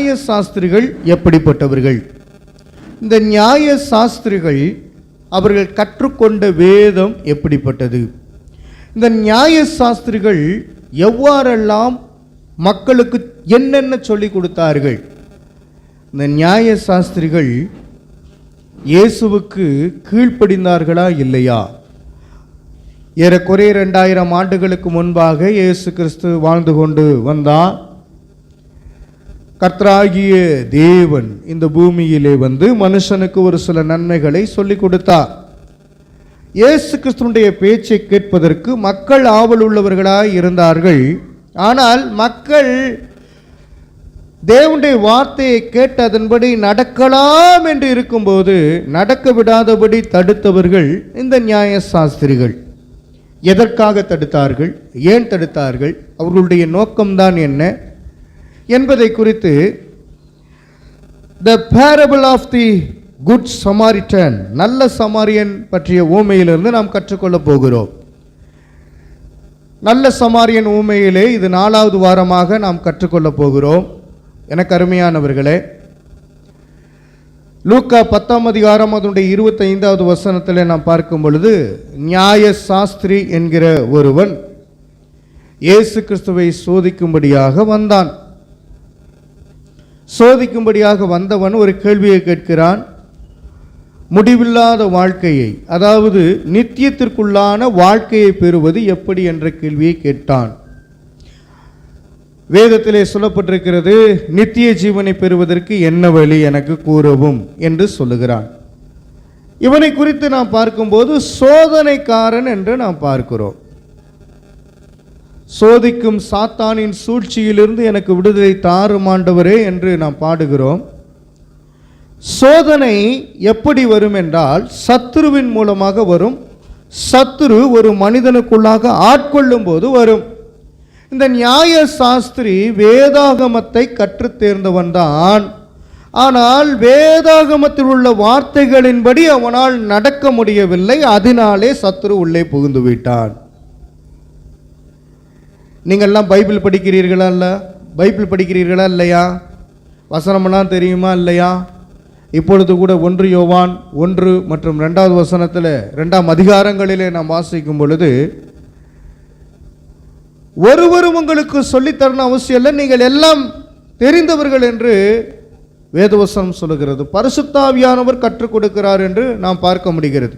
நியாய சாஸ்திரிகள் எப்படிப்பட்டவர்கள்? இந்த நியாய சாஸ்திரிகள் அவர்கள் கற்றுக்கொண்ட வேதம் எப்படிப்பட்டது? இந்த நியாய சாஸ்திரிகள் எவ்வாறெல்லாம் மக்களுக்கு என்னென்ன சொல்லிக் கொடுத்தார்கள்? இந்த நியாய சாஸ்திரிகள் இயேசுவுக்கு கீழ்ப்படிந்தார்களா இல்லையா? ஏறக்குறைய 2000 ஆண்டுகளுக்கு முன்பாக இயேசு கிறிஸ்து வாழ்ந்து கொண்டு வந்தார். கர்த்தராகிய தேவன் இந்த பூமியிலே வந்து மனுஷனுக்கு ஒரு சில நன்மைகளை சொல்லிக் கொடுத்தார். இயேசு கிறிஸ்துடைய பேச்சை கேட்பதற்கு மக்கள் ஆவல் உள்ளவர்களாய் இருந்தார்கள். ஆனால் மக்கள் தேவனுடைய வார்த்தையை கேட்டு அதன்படி நடக்கலாம் என்று இருக்கும்போது நடக்க விடாதபடி தடுத்தவர்கள் இந்த நியாய சாஸ்திரிகள். எதற்காக தடுத்தார்கள்? ஏன் தடுத்தார்கள்? அவர்களுடைய நோக்கம்தான் என்ன என்பதை குறித்து the parable of the good Samaritan, நல்ல சமாரியன் பற்றிய ஊமையிலிருந்து நாம் கற்றுக்கொள்ளப் போகிறோம். நல்ல சமாரியன் ஊமையிலே இது 4வது வாரமாக நாம் கற்றுக்கொள்ளப் போகிறோம். எனக்கு அருமையானவர்களே, லூக்கா 10ஆம் அதிகாரம் அதனுடைய 25வது வசனத்தில் நாம் பார்க்கும் பொழுது, நியாய சாஸ்திரி என்கிற ஒருவன் இயேசு கிறிஸ்துவை சோதிக்கும்படியாக வந்தான். சோதிக்கும்படியாக வந்தவன் ஒரு கேள்வியை கேட்கிறான். முடிவில்லாத வாழ்க்கையை, அதாவது நித்தியத்திற்குள்ளான வாழ்க்கையை பெறுவது எப்படி என்ற கேள்வியை கேட்டான். வேதத்திலே சொல்லப்பட்டிருக்கிறது, நித்திய ஜீவனை பெறுவதற்கு என்ன வழி எனக்கு கூறவும் என்று சொல்லுகிறான். இவனை குறித்து நாம் பார்க்கும்போது சோதனைக்காரன் என்று நாம் பார்க்கிறோம். சோதிக்கும் சாத்தானின் சூழ்ச்சியிலிருந்து எனக்கு விடுதலை தாரும் ஆண்டவரே என்று நாம் பாடுகிறோம். சோதனை எப்படி வரும் என்றால் சத்துருவின் மூலமாக வரும். சத்துரு ஒரு மனிதனுக்குள்ளாக ஆட்கொள்ளும் போது வரும். இந்த நியாய சாஸ்திரி வேதாகமத்தை கற்றுத் தேர்ந்தவன் தான். ஆனால் வேதாகமத்தில் உள்ள வார்த்தைகளின்படி அவனால் நடக்க முடியவில்லை. அதனாலே சத்துரு உள்ளே புகுந்து விட்டான். நீங்கள்லாம் பைபிள் படிக்கிறீர்களா? பைபிள் படிக்கிறீர்களா இல்லையா? வசனமெல்லாம் தெரியுமா இல்லையா? இப்பொழுது கூட 1 யோவான் 1 மற்றும் 2வது வசனத்தில் 2ஆம் அதிகாரங்களிலே நாம் வாசிக்கும் பொழுது, ஒருவரும் உங்களுக்கு சொல்லித்தரணும் அவசியம் இல்லை, நீங்கள் எல்லாம் தெரிந்தவர்கள் என்று வேதவசனம் சொல்லுகிறது. பரிசுத்தாவியானவர் கற்றுக் கொடுக்கிறார் என்று நாம் பார்க்க முடிகிறது.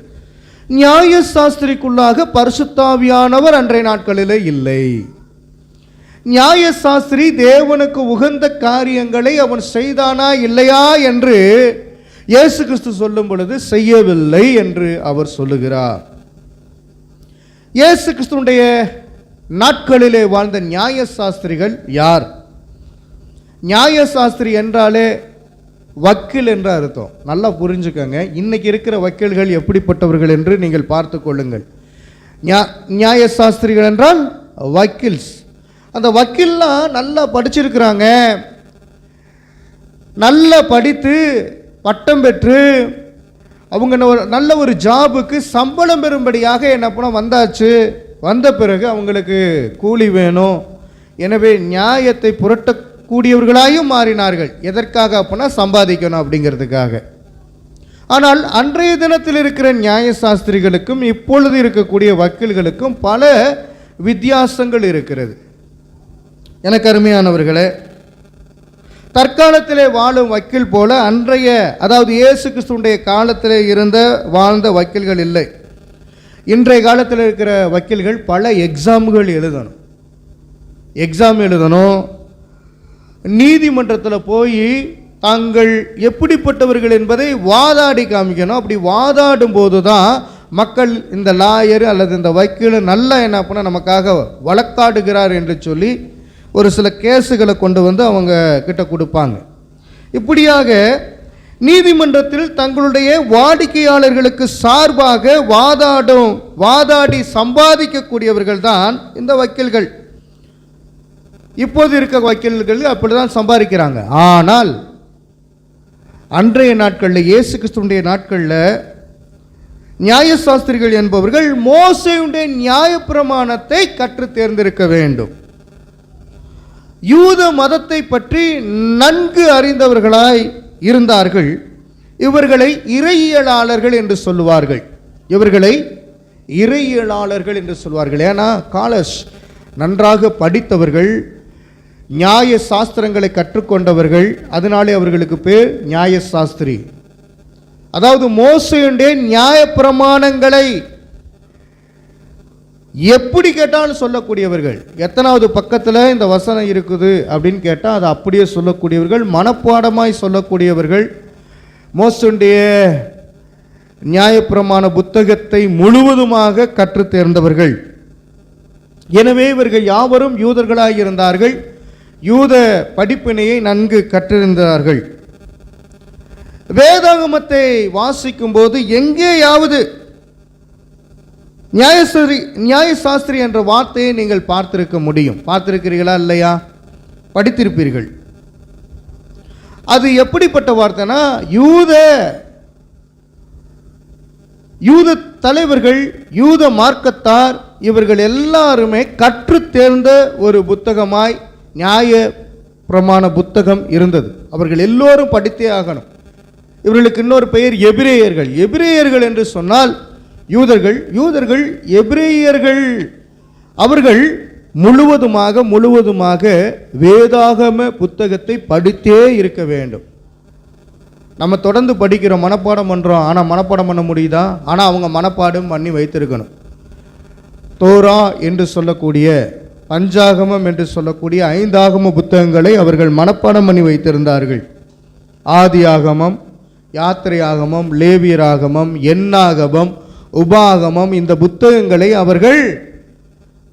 நியாய சாஸ்திரிக்குள்ளாக பரிசுத்தாவியானவர் அன்றைய நாட்களிலே இல்லை. நியாய சாஸ்திரி தேவனுக்கு உகந்த காரியங்களை அவன் செய்தானா இல்லையா என்று இயேசு கிறிஸ்து சொல்லும் பொழுது செய்யவில்லை என்று அவர் சொல்லுகிறார். இயேசு கிறிஸ்துடைய நாட்களிலே வாழ்ந்த நியாய சாஸ்திரிகள் யார்? நியாய சாஸ்திரி என்றாலே வக்கீல் என்ற அர்த்தம். நல்லா புரிஞ்சுக்கங்க. இன்னைக்கு இருக்கிற வக்கீல்கள் எப்படிப்பட்டவர்கள் என்று நீங்கள் பார்த்து கொள்ளுங்கள். நியாய சாஸ்திரிகள் என்றால் வக்கீல்ஸ். அந்த வக்கீல்லாம் நல்லா படிச்சிருக்கிறாங்க. நல்லா படித்து பட்டம் பெற்று அவங்க நல்ல ஒரு ஜாபுக்கு சம்பளம் பெறும்படியாக என்ன பண்ண வந்தாச்சு. வந்த பிறகு அவங்களுக்கு கூலி வேணும். எனவே நியாயத்தை புரட்டக்கூடியவர்களாயும் மாறினார்கள். எதற்காக அப்படின்னா சம்பாதிக்கணும் அப்படிங்கிறதுக்காக. ஆனால் அன்றைய தினத்தில் இருக்கிற நியாய சாஸ்திரிகளுக்கும் இப்பொழுது இருக்கக்கூடிய வக்கீல்களுக்கும் பல வித்தியாசங்கள் இருக்கிறது. எனக்கு அருமையானவர்களே, தற்காலத்திலே வாழும் வக்கீல் போல அன்றைய, அதாவது இயேசு கிறிஸ்துடைய காலத்திலே வாழ்ந்த வக்கீல்கள் இல்லை. இன்றைய காலத்தில் இருக்கிற வக்கீல்கள் பல எக்ஸாம்கள் எழுதணும். நீதிமன்றத்தில் போய் தாங்கள் எப்படிப்பட்டவர்கள் என்பதை வாதாடி காமிக்கணும். அப்படி வாதாடும் போது தான் மக்கள் இந்த லாயர் அல்லது இந்த வக்கீல் நல்லா என்ன பண்ண நமக்காக வழக்காடுகிறார் என்று சொல்லி ஒரு சில கேஸுகளை கொண்டு வந்து அவங்க கிட்ட கொடுப்பாங்க. இப்படியாக நீதிமன்றத்தில் தங்களுடைய வாடிக்கையாளர்களுக்கு சார்பாக வாதாடி சம்பாதிக்கக்கூடியவர்கள் தான் இந்த வக்கீல்கள். இப்போது இருக்க வக்கீல்கள் அப்படிதான் சம்பாதிக்கிறாங்க. ஆனால் அன்றைய நாட்களில், இயேசு கிறிஸ்துடைய நாட்களில் நியாயசாஸ்திரிகள் என்பவர்கள் மோசேயுடைய நியாயப்பிரமாணத்தை கற்று தேர்ந்திருக்க வேண்டும். யூத மதத்தை பற்றி நன்கு அறிந்தவர்களாய் இருந்தார்கள். இவர்களை இறையியலாளர்கள் என்று சொல்லுவார்கள். இவர்களை இறையியலாளர்கள் என்று சொல்வார்கள். ஏன்னா காலஸ், நன்றாக படித்தவர்கள், நியாய சாஸ்திரங்களை கற்றுக்கொண்டவர்கள். அதனாலே அவர்களுக்கு பேர் நியாய சாஸ்திரி. அதாவது மோசேயுடைய நியாய பிரமாணங்களை எப்படி கேட்டாலும் சொல்லக்கூடியவர்கள். எத்தனாவது பக்கத்தில் இந்த வசனம் இருக்குது அப்படின்னு கேட்டால் அதை அப்படியே சொல்லக்கூடியவர்கள், மனப்பாடமாய் சொல்லக்கூடியவர்கள், மோசேயுடைய நியாயப்பிரமாண புத்தகத்தை முழுவதுமாக கற்று தேர்ந்தவர்கள். எனவே இவர்கள் யாவரும் யூதர்களாக இருந்தார்கள். யூத படிப்பினையை நன்கு கற்றிருந்தார்கள். வேதாகமத்தை வாசிக்கும் போது எங்கேயாவது நியாயசாஸ்திரி என்ற வார்த்தையை நீங்கள் பார்த்திருக்க முடியும். பார்த்திருக்கிறீர்களா இல்லையா? படித்திருப்பீர்கள். அது எப்படிப்பட்ட வார்த்தைனா, யூத தலைவர்கள், யூத மார்க்கத்தார், இவர்கள் எல்லாருமே கற்று தேர்ந்த ஒரு புத்தகமாய் நியாய பிரமாண புத்தகம் இருந்தது. அவர்கள் எல்லோரும் படித்தே ஆகணும். இவர்களுக்கு இன்னொரு பெயர் எபிரேயர்கள். எபிரேயர்கள் என்று சொன்னால் யூதர்கள் எபிரேயர்கள். அவர்கள் முழுவதுமாக வேதாகம புத்தகத்தை படித்தே இருக்க வேண்டும். நம்ம தொடர்ந்து படிக்கிறோம், மனப்பாடம் பண்ணுறோம். ஆனால் மனப்பாடம் பண்ண முடியுதா? ஆனால் அவங்க மனப்பாடம் பண்ணி வைத்திருக்கணும். தோரா என்று சொல்லக்கூடிய, பஞ்சாகமம் என்று சொல்லக்கூடிய 5 ஆகம புத்தகங்களை அவர்கள் மனப்பாடம் பண்ணி வைத்திருந்தார்கள். ஆதி ஆகமம், யாத்திரை ஆகமம், லேவியர் ஆகமம், எண்ணாகமம், உபாகமம், இந்த புத்தகங்களை அவர்கள்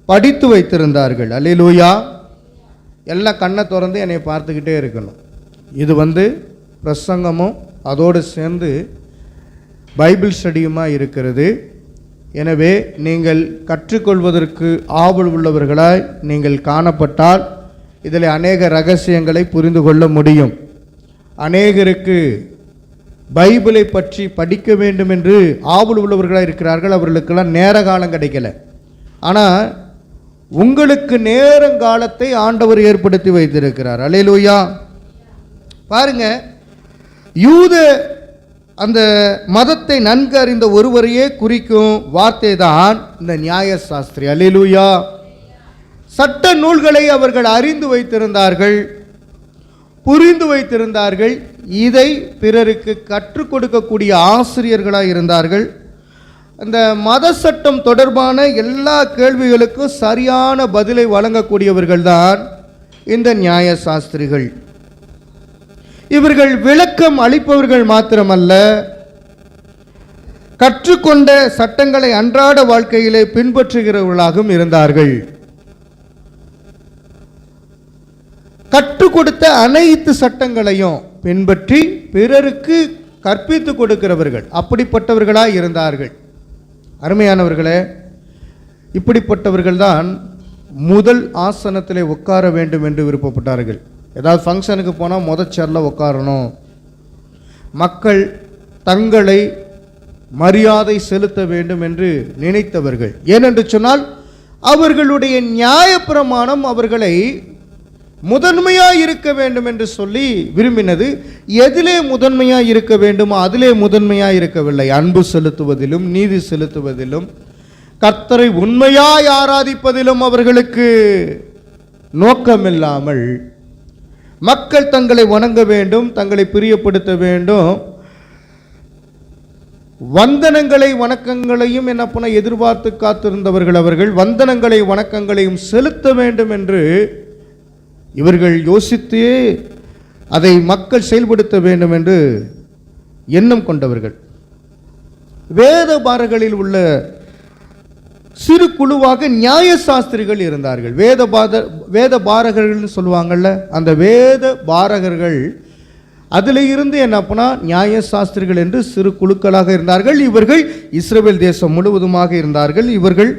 படித்து வைத்திருந்தார்கள். அல்லேலூயா. எல்லாம் கண்ணை திறந்து என்னை பார்த்துக்கிட்டே இருக்கணும். இது பிரசங்கமும் அதோடு சேர்ந்து பைபிள் ஸ்டடியுமா இருக்கிறது. எனவே நீங்கள் கற்றுக்கொள்வதற்கு ஆவல் உள்ளவர்களாய் நீங்கள் காணப்பட்டால் இதில் அநேக ரகசியங்களை புரிந்து கொள்ள முடியும். அநேகருக்கு பைபிளை பற்றி படிக்க வேண்டும் என்று ஆவல் உள்ளவர்களாக இருக்கிறார்கள். அவர்களுக்கெல்லாம் நேர காலம் கிடைக்கல. ஆனால் உங்களுக்கு நேரங்காலத்தை ஆண்டவர் ஏற்படுத்தி வைத்திருக்கிறார். அல்லேலூயா. பாருங்க, யூத அந்த மதத்தை நன்கு அறிந்த ஒருவரையே குறிக்கும் வார்த்தை தான் இந்த நியாயசாஸ்திரி. அல்லேலூயா. சட்ட நூல்களை அவர்கள் அறிந்து வைத்திருந்தார்கள், புரிந்து வைத்திருந்தார்கள். இதை பிறருக்கு கற்றுக் கொடுக்கக்கூடிய ஆசிரியர்களாக இருந்தார்கள். அந்த மத சட்டம் தொடர்பான எல்லா கேள்விகளுக்கும் சரியான பதிலை வழங்கக்கூடியவர்கள் தான் இந்த நியாயசாஸ்திரிகள். இவர்கள் விளக்கம் அளிப்பவர்கள் மாத்திரமல்ல, கற்றுக்கொண்ட சட்டங்களை அன்றாட வாழ்க்கையிலே பின்பற்றுகிறவர்களாகவும் இருந்தார்கள். கற்றுக் கொடுத்த அனைத்து சட்டங்களையும் பின்பற்றி பிறருக்கு கற்பித்து கொடுக்கிறவர்கள், அப்படிப்பட்டவர்களாக இருந்தார்கள். அருமையானவர்களே, இப்படிப்பட்டவர்கள் தான் முதல் ஆசனத்திலே உட்கார வேண்டும் என்று விருப்பப்பட்டார்கள். ஏதாவது ஃபங்க்ஷனுக்கு போனால் முதல் சேரில் உட்காரணும். மக்கள் தங்களை மரியாதை செலுத்த வேண்டும் என்று நினைத்தவர்கள். ஏனென்று சொன்னால் அவர்களுடைய நியாயப்பிரமாணம் அவர்களை முதன்மையாக இருக்க வேண்டும் என்று சொல்லி விரும்பினது. எதிலே முதன்மையாக இருக்க வேண்டுமோ அதிலே முதன்மையாக இருக்கவில்லை. அன்பு செலுத்துவதிலும், நீதி செலுத்துவதிலும், கர்த்தரை உண்மையாய் ஆராதிப்பதிலும் அவர்களுக்கு நோக்கமில்லாமல், மக்கள் தங்களை வணங்க வேண்டும், தங்களை பிரியப்படுத்த வேண்டும், வந்தனங்களை வணக்கங்களையும் என்ன பண்ண எதிர்பார்த்து காத்திருந்தவர்கள். அவர்கள் வந்தனங்களை வணக்கங்களையும் செலுத்த வேண்டும் என்று இவர்கள் யோசித்தே அதை மக்கள் செயல்படுத்த வேண்டும் என்று எண்ணம் கொண்டவர்கள். வேத பாரகளில் உள்ள சிறு குழுவாக நியாயசாஸ்திரிகள் இருந்தார்கள். வேத பாரகர்கள் சொல்லுவாங்கள்ல, அந்த வேத பாரகர்கள் அதில் இருந்து என்ன பண்ணா நியாயசாஸ்திரிகள் என்று சிறு குழுக்களாக இருந்தார்கள். இவர்கள் இஸ்ரவேல் தேசம் முழுவதுமாக இருந்தார்கள். இவர்கள்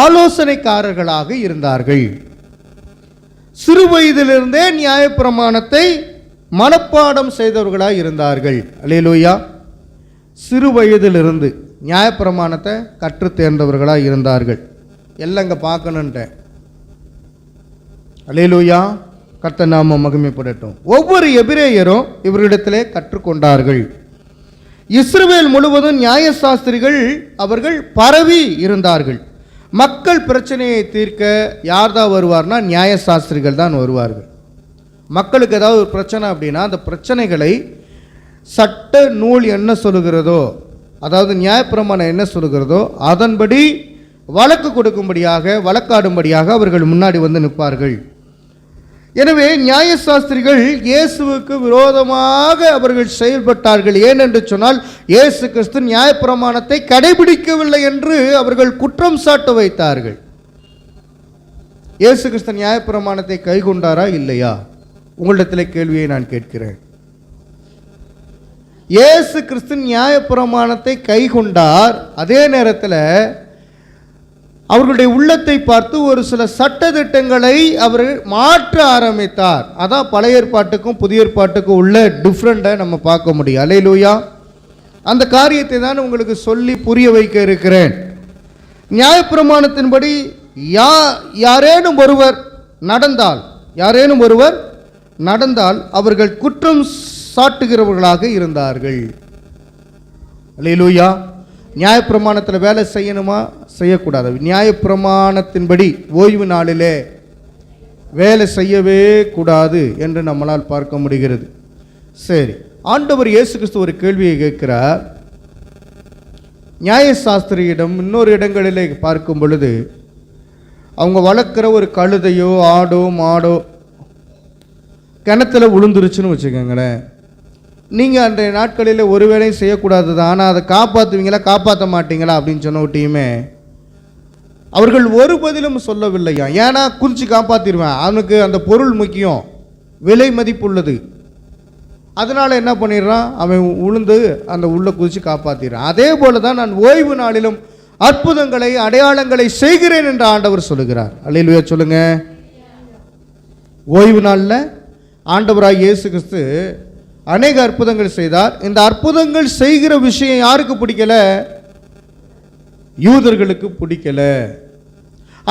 ஆலோசனைக்காரர்களாக இருந்தார்கள். சிறு வயதிலிருந்தே நியாயப்பிரமாணத்தை மனப்பாடம் செய்தவர்களாக இருந்தார்கள். அல்லேலூயா. சிறு வயதிலிருந்து நியாயப்பிரமாணத்தை கற்று தேர்ந்தவர்களாக இருந்தார்கள். எல்லாம் இங்கே பார்க்கணுன்ட்டேன். அல்லேலூயா. கர்த்தர் நாமம் மகிமைப்படட்டும். ஒவ்வொரு எபிரேயரும் இவரிடத்திலே கற்றுக்கொண்டார்கள். இஸ்ரவேல் முழுவதும் நியாயசாஸ்திரிகள் அவர்கள் பரவி இருந்தார்கள். மக்கள் பிரச்சனையை தீர்க்க யார் தான் வருவார்னா நியாயசாஸ்திரிகள் தான் வருவார்கள். மக்களுக்கு ஏதாவது ஒரு பிரச்சனை அப்படின்னா அந்த பிரச்சனைகளை சட்ட நூல் என்ன சொல்லுகிறதோ, அதாவது நியாயப்பிரமாணம் என்ன சொல்லுகிறதோ அதன்படி வழக்கு கொடுக்கும்படியாக, வழக்காடும்படியாக அவர்கள் முன்னாடி வந்து நிற்பார்கள். எனவே நியாயசாஸ்திரிகள் இயேசுவுக்கு விரோதமாக அவர்கள் செயல்பட்டார்கள். ஏனென்று சொன்னால் இயேசு கிறிஸ்து நியாயப்பிரமாணத்தை கடைபிடிக்கவில்லை என்று அவர்கள் குற்றம் சாட்ட வைத்தார்கள். இயேசு கிறிஸ்து நியாயப்பிரமாணத்தை கைக்கொண்டாரா இல்லையா? உங்களிடத்தில் கேள்வியை நான் கேட்கிறேன். இயேசு கிறிஸ்து நியாயப்பிரமாணத்தை கைக்கொண்டார். அதே நேரத்தில் அவர்களுடைய உள்ளத்தை பார்த்து ஒரு சில சட்டதிட்டங்களை அவர் மாற்ற ஆரம்பித்தார். அதான் பழைய ஏற்பாட்டுக்கும் புதிய ஏற்பாட்டுக்கும் உள்ள டிஃப்ரெண்ட்டை நம்ம பார்க்க முடியும். அல்லேலூயா. அந்த காரியத்தை தான் உங்களுக்கு சொல்லி புரிய வைக்க இருக்கிறேன். நியாயப்பிரமாணத்தின்படி யாரேனும் ஒருவர் நடந்தால் அவர்கள் குற்றம் சாட்டுகிறவர்களாக இருந்தார்கள். அல்லேலூயா. நியாயப்பிரமாணத்தில் வேலை செய்யணுமா, செய்யக்கூடாது? நியாயப்பிரமாணத்தின்படி ஓய்வு நாளிலே வேலை செய்யவே கூடாது என்று நம்மளால் பார்க்க முடிகிறது. சரி, ஆண்டவர் இயேசு கிறிஸ்து ஒரு கேள்வியை கேட்கிறார். நியாயசாஸ்திரியிடம் இன்னொரு இடங்களிலே பார்க்கும் பொழுது அவங்க வளர்க்குற ஒரு கழுதையோ ஆடோ மாடோ கிணத்துல விழுந்துருச்சுன்னு வச்சுக்கோங்களேன். நீங்கள் அன்றைய நாட்களில் ஒரு வேலையும் செய்யக்கூடாது தான், ஆனால் அதை காப்பாற்றுவீங்களா காப்பாற்ற மாட்டீங்களா அப்படின்னு சொன்ன ஒட்டியுமே அவர்கள் ஒரு பதிலும் சொல்லவில்லையா. ஏன்னா குதிச்சு காப்பாற்றிடுவேன், அவனுக்கு அந்த பொருள் முக்கியம், விலை மதிப்புள்ளது. அதனால் என்ன பண்ணிடுறான், அவன் உளுந்து அந்த உள்ள குதிச்சு காப்பாற்றிடுறான். அதே போல தான் நான் ஓய்வு நாளிலும் அற்புதங்களை அடையாளங்களை செய்கிறேன் என்று ஆண்டவர் சொல்லுகிறார். அல்லேலூயா சொல்லுங்க. ஓய்வு நாளில் ஆண்டவராய் இயேசு கிறிஸ்து அநேக அற்புதங்கள் செய்தார். இந்த அற்புதங்கள் செய்கிற விஷயம் யாருக்கு பிடிக்கல? யூதர்களுக்கு பிடிக்கல.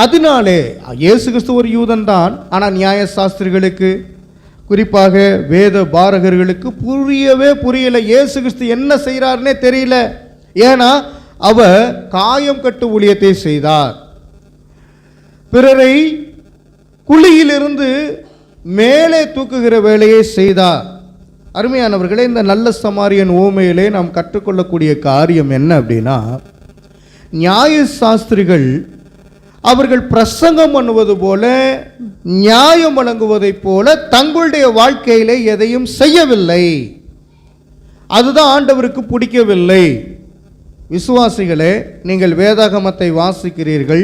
அதனாலே இயேசு கிறிஸ்து ஒரு யூதன் தான், ஆனால் நியாயசாஸ்திரிகளுக்கு, குறிப்பாக வேத பாரகர்களுக்கு புரியல. இயேசு கிறிஸ்து என்ன செய்கிறார்னே தெரியல. ஏன்னா அவர் காயம் கட்டு ஊழியத்தை செய்தார். பிறரை குழியிலிருந்து மேலே தூக்குகிற வேலையை செய்தார். அருமையானவர்களே, இந்த நல்ல சமாரியன் ஓமையிலே நாம் கற்றுக்கொள்ளக்கூடிய காரியம் என்ன அப்படின்னா, நியாயசாஸ்திரிகள் அவர்கள் பிரசங்கம் பண்ணுவது போல, நியாயம் வழங்குவதைப் போல தங்களுடைய வாழ்க்கையிலே எதையும் செய்யவில்லை. அதுதான் ஆண்டவருக்கு பிடிக்கவில்லை. விசுவாசிகளே, நீங்கள் வேதாகமத்தை வாசிக்கிறீர்கள்,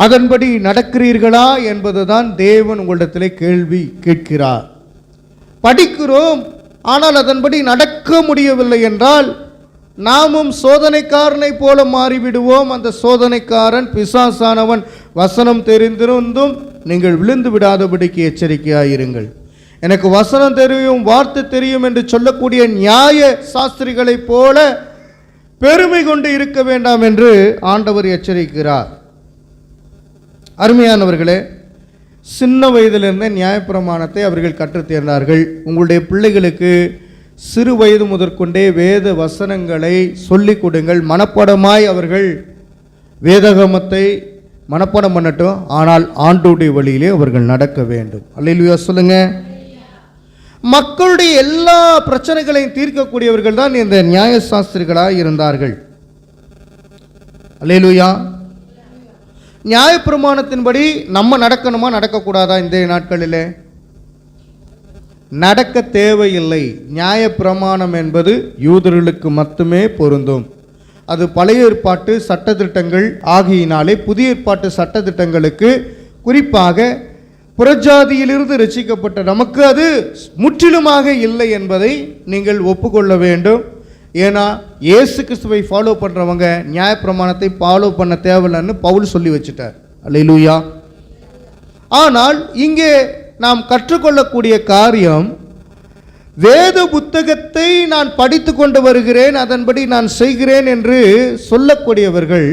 அதன்படி நடக்கிறீர்களா என்பதுதான் தேவன் உங்களிடத்திலே கேள்வி கேட்கிறார். படிக்கிறோம், ஆனால் அதன்படி நடக்க முடியவில்லை என்றால் நாமும் சோதனைக்காரனை போல மாறிவிடுவோம். அந்த சோதனைக்காரன் பிசாசானவன். வசனம் தெரிந்திருந்தும் நீங்கள் விழுந்து விடாதபடிக்கு எச்சரிக்கையாயிருங்கள். எனக்கு வசனம் தெரியும், வார்த்தை தெரியும் என்று சொல்லக்கூடிய நியாய சாஸ்திரிகளைப் போல பெருமை கொண்டு இருக்க வேண்டாம் என்று ஆண்டவர் எச்சரிக்கிறார். அருமையானவர்களே, சின்ன வயதிலிருந்தே நியாயப்பிரமாணத்தை அவர்கள் கற்றுத் தேர்ந்தார்கள். உங்களுடைய பிள்ளைகளுக்கு சிறு வயது முதற்கொண்டே வேத வசனங்களை சொல்லிக் கொடுங்கள். மனப்பாடமாய் அவர்கள் வேதாகமத்தை மனப்பாடம் பண்ணட்டும், ஆனால் ஆண்டவருடைய வழியிலே அவர்கள் நடக்க வேண்டும். அல்லேலூயா சொல்லுங்க. மக்களுடைய எல்லா பிரச்சனைகளையும் தீர்க்கக்கூடியவர்கள் தான் இந்த நியாயசாஸ்திரிகளாக இருந்தார்கள். அல்லேலூயா. நியாயப்பிரமாணத்தின்படி நம்ம நடக்கணுமா நடக்கக்கூடாதா? இந்த நாட்களிலே நடக்க தேவையில்லை. நியாயப்பிரமாணம் என்பது யூதர்களுக்கு மட்டுமே பொருந்தும். அது பழைய ஏற்பாட்டு சட்டத்திட்டங்கள் ஆகியினாலே புதிய ஏற்பாட்டு சட்டத்திட்டங்களுக்கு, குறிப்பாக புறஜாதியிலிருந்து ரட்சிக்கப்பட்ட நமக்கு அது முற்றிலுமாக இல்லை என்பதை நீங்கள் ஒப்புக்கொள்ள வேண்டும். ஏன்னா இயேசு கிறிஸ்துவை ஃபாலோ பண்ணுறவங்க நியாயப்பிரமாணத்தை ஃபாலோ பண்ண தேவையில்லைன்னு பவுல் சொல்லி வச்சுட்டார். அல்லேலூயா. ஆனால் இங்கே நாம் கற்றுக்கொள்ளக்கூடிய காரியம், வேத புத்தகத்தை நான் படித்து கொண்டு வருகிறேன், அதன்படி நான் செய்கிறேன் என்று சொல்லக்கூடியவர்கள்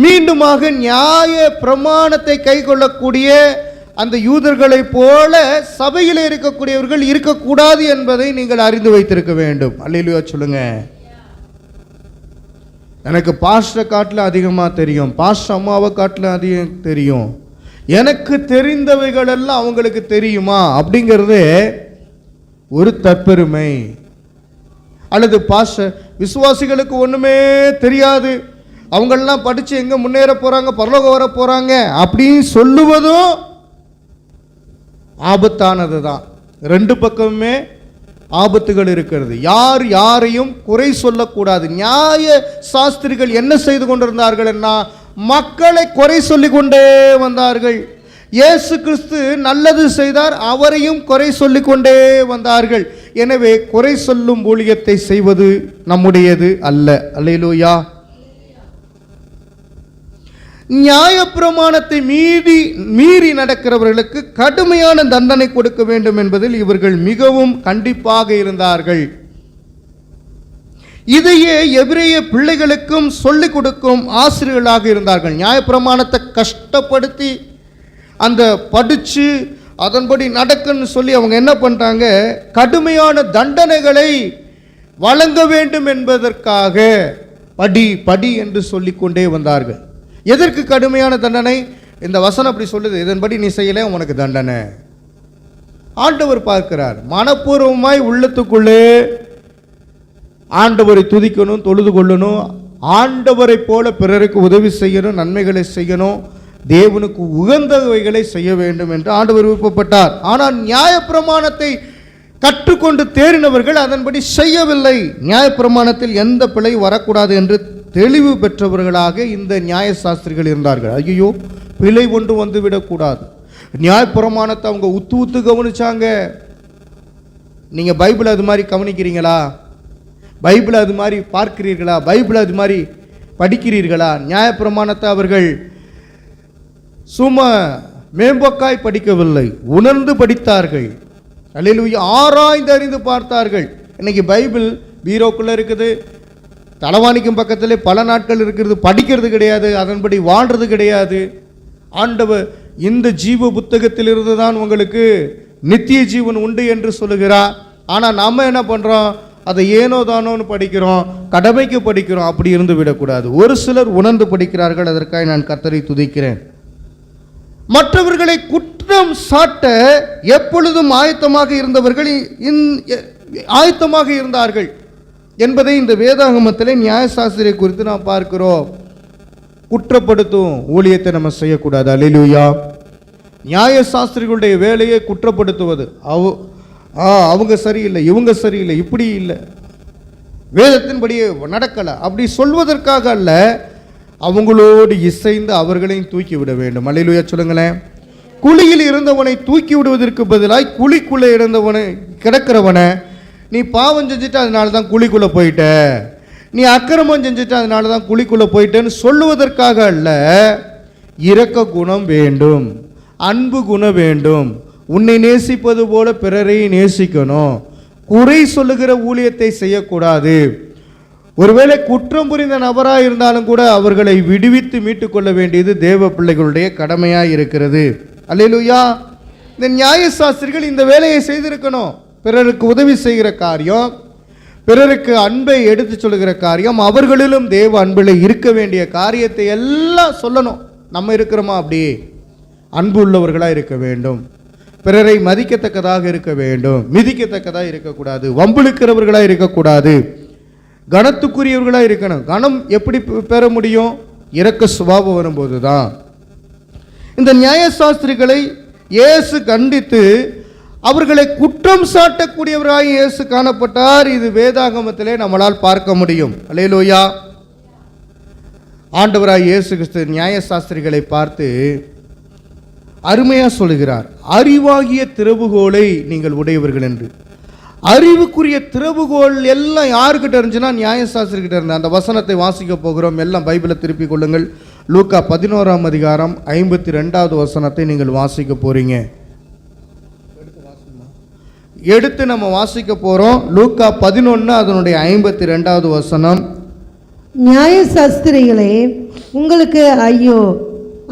மீண்டுமாக நியாய பிரமாணத்தை கை கொள்ளக்கூடிய அந்த யூதர்களைப் போல சபையில் இருக்கக்கூடியவர்கள் இருக்கக்கூடாது என்பதை நீங்கள் அறிந்து வைத்திருக்க வேண்டும். அல்லேலூயா சொல்லுங்க. எனக்கு பாஸ்டர் காட்டில் அதிகமாக தெரியும், பாஸ்டர் அம்மாவை காட்டில் அதிகம் தெரியும், எனக்கு தெரிந்தவைகள் எல்லாம் அவங்களுக்கு தெரியுமா அப்படிங்கிறது ஒரு தற்பெருமை. அல்லது பாஸ்டர் விசுவாசிகளுக்கு ஒன்றுமே தெரியாது, அவங்களெல்லாம் படித்து எங்கே முன்னேற போகிறாங்க, பரலோகம் வர போகிறாங்க அப்படின்னு சொல்லுவதும் ஆபத்தானது தான். ரெண்டு பக்கமுமே ஆபத்துகள் இருக்கிறது. யார் யாரையும் குறை சொல்லக்கூடாது. நியாய சாஸ்திரிகள் என்ன செய்து கொண்டிருந்தார்கள் என்ன, மக்களை குறை சொல்லி கொண்டே வந்தார்கள். இயேசு கிறிஸ்து நல்லது செய்தார், அவரையும் குறை சொல்லிக் கொண்டே வந்தார்கள். எனவே குறை சொல்லும் ஊழியத்தை செய்வது நம்முடையது அல்ல. அல்லேலூயா. நியாயப்பிரமாணத்தை மீறி நடக்கிறவர்களுக்கு கடுமையான தண்டனை கொடுக்க வேண்டும் என்பதில் இவர்கள் மிகவும் கண்டிப்பாக இருந்தார்கள். இதையே எபிரேய பிள்ளைகளுக்கும் சொல்லிக் கொடுக்கும் ஆசிரியர்களாக இருந்தார்கள். நியாயப்பிரமாணத்தை கஷ்டப்படுத்தி அந்த படித்து அதன்படி நடக்குன்னு சொல்லி அவங்க என்ன பண்ணுறாங்க, கடுமையான தண்டனைகளை வழங்க வேண்டும் என்பதற்காக படி படி என்று சொல்லிக்கொண்டே வந்தார்கள். எதற்கு கடுமையான தண்டனை? இந்த வசனம் அப்படி சொல்லுது, இதன்படி நீ செய்யலை உனக்கு தண்டனை. ஆண்டவர் பார்க்கிறார். மனப்பூர்வமாய் உள்ளத்துக்குள்ளே ஆண்டவரை துதிக்கணும், தொழுது கொள்ளணும், ஆண்டவரை போல பிறருக்கு உதவி செய்யணும், நன்மைகளை செய்யணும், தேவனுக்கு உகந்தவைகளை செய்ய வேண்டும் என்று ஆண்டவர் விருப்பப்பட்டார். ஆனால் நியாயப்பிரமாணத்தை கற்றுக்கொண்டு தேறினவர்கள் அதன்படி செய்யவில்லை. நியாயப்பிரமாணத்தில் எந்த பிழை வரக்கூடாது என்று தெளிவு பெற்றவர்களாக இந்த நியாயசாஸ்திரிகள் இருந்தார்கள். ஐயோ, பிழை ஒன்று வந்துவிடக்கூடாது. நியாயப்பிரமாணத்தை அவங்க உத்து கவனிச்சாங்க. நீங்கள் பைபிள் அது மாதிரி கவனிக்கிறீங்களா? பைபிள் அது மாதிரி பார்க்கிறீர்களா? பைபிள் அது மாதிரி படிக்கிறீர்களா? நியாயப்பிரமாணத்தை அவர்கள் சும்மா மேம்போக்காய் படிக்கவில்லை, உணர்ந்து படித்தார்கள். அல்லேலூயா. ஆராய்ந்து அறிந்து பார்த்தார்கள். இன்னைக்கு பைபிள் பீரோக்குள்ளே இருக்குது, தலவாணிக்கும் பக்கத்திலே பல நாட்கள் இருக்கிறது, படிக்கிறது கிடையாது, அதன்படி வாழ்றது கிடையாது. ஆண்டவர் இந்த ஜீவ புத்தகத்திலிருந்து தான் உங்களுக்கு நித்திய ஜீவன் உண்டு என்று சொல்லுகிறார். ஆனால் நம்ம என்ன பண்ணுறோம், அதை ஏனோ தானோன்னு படிக்கிறோம், கடமைக்கு படிக்கிறோம். அப்படி இருந்து விடக்கூடாது. ஒரு சிலர் உணர்ந்து படிக்கிறார்கள், அதற்காக நான் கர்த்தரை துதிக்கிறேன். மற்றவர்களை குற்றம் சாட்ட எப்பொழுதும் ஆயத்தமாக இருந்தார்கள் என்பதை இந்த வேதாகமத்திலே நியாயசாஸ்திரியை குறித்து நாம் பார்க்கிறோம். குற்றப்படுத்தும் ஊழியத்தை நம்ம செய்யக்கூடாது. அல்லேலூயா. நியாயசாஸ்திரிகளுடைய வேலையை குற்றப்படுத்துவது, அவங்க சரியில்லை, இவங்க சரியில்லை, இப்படி இல்லை, வேதத்தின்படியே நடக்கலை அப்படி சொல்வதற்காக அல்ல, அவங்களோடு இசைந்து அவர்களையும் தூக்கி விட வேண்டும். அல்லேலூயா சொல்லுங்களேன். குழியில் இருந்தவனை தூக்கி விடுவதற்கு பதிலாய் குழிக்குள்ளே இருந்தவனை கிடக்கிறவனை, நீ பாவம் செஞ்சுட்டு அதனால தான் குழிக்குள்ளே போயிட்ட, நீ அக்கிரமம் செஞ்சுட்டு அதனால தான் குழிக்குள்ளே போயிட்டேன்னு சொல்லுவதற்காக அல்ல. இரக்க குணம் வேண்டும், அன்பு குணம் வேண்டும், உன்னை நேசிப்பது போல பிறரை நேசிக்கணும், குறை சொல்லுகிற ஊழியத்தை செய்யக்கூடாது. ஒருவேளை குற்றம் புரிந்த நபராக இருந்தாலும் கூட அவர்களை விடுவித்து மீட்டுக்கொள்ள வேண்டியது தேவ பிள்ளைகளுடைய கடமையாக இருக்கிறது. அல்லேலூயா. இந்த நியாயசாஸ்திரிகள் இந்த வேலையை செய்திருக்கணும். பிறருக்கு உதவி செய்கிற காரியம், பிறருக்கு அன்பை எடுத்து சொல்லுகிற காரியம், அவர்களிலும் தேவ அன்பில் இருக்க வேண்டிய காரியத்தை எல்லாம் சொல்லணும். நம்ம இருக்கிறோமா? அப்படி அன்பு உள்ளவர்களாக இருக்க வேண்டும், பிறரை மதிக்கத்தக்கதாக இருக்க வேண்டும், மிதிக்கத்தக்கதாக இருக்கக்கூடாது, வம்பிழுக்கிறவர்களாக இருக்கக்கூடாது, கனத்துக்குரியவர்களாக இருக்கணும். கனம் எப்படி பெற முடியும்? இரக்க சுபாவம் வரும்போது தான். இந்த நியாயசாஸ்திரிகளை இயேசு கண்டித்து அவர்களை குற்றம் சாட்டக்கூடியவராக இயேசு காணப்பட்டார். இது வேதாகமத்திலே நம்மளால் பார்க்க முடியும். அல்லேலூயா. ஆண்டவராய் இயேசு கிறிஸ்து நியாயசாஸ்திரிகளை பார்த்து அருமையாக சொல்கிறார், அறிவாகிய திறவுகோலை நீங்கள் உடையவர்கள் என்று. அறிவுக்குரிய திறவுகோல் எல்லாம் யாருக்கிட்ட இருந்துச்சுன்னா நியாயசாஸ்திரிகிட்ட இருந்த. அந்த வசனத்தை வாசிக்க போகிறோம். எல்லாம் பைபிளை திருப்பிக் கொள்ளுங்கள். லூக்கா 11ஆம் அதிகாரம் 52வது வசனத்தை நீங்கள் வாசிக்க போறீங்க. எடுத்து நம்ம வாசிக்க போறோம். லூக்கா 11 அதனுடைய 52வது வசனம். நியாயசாஸ்திரிகளே, உங்களுக்கு ஐயோ,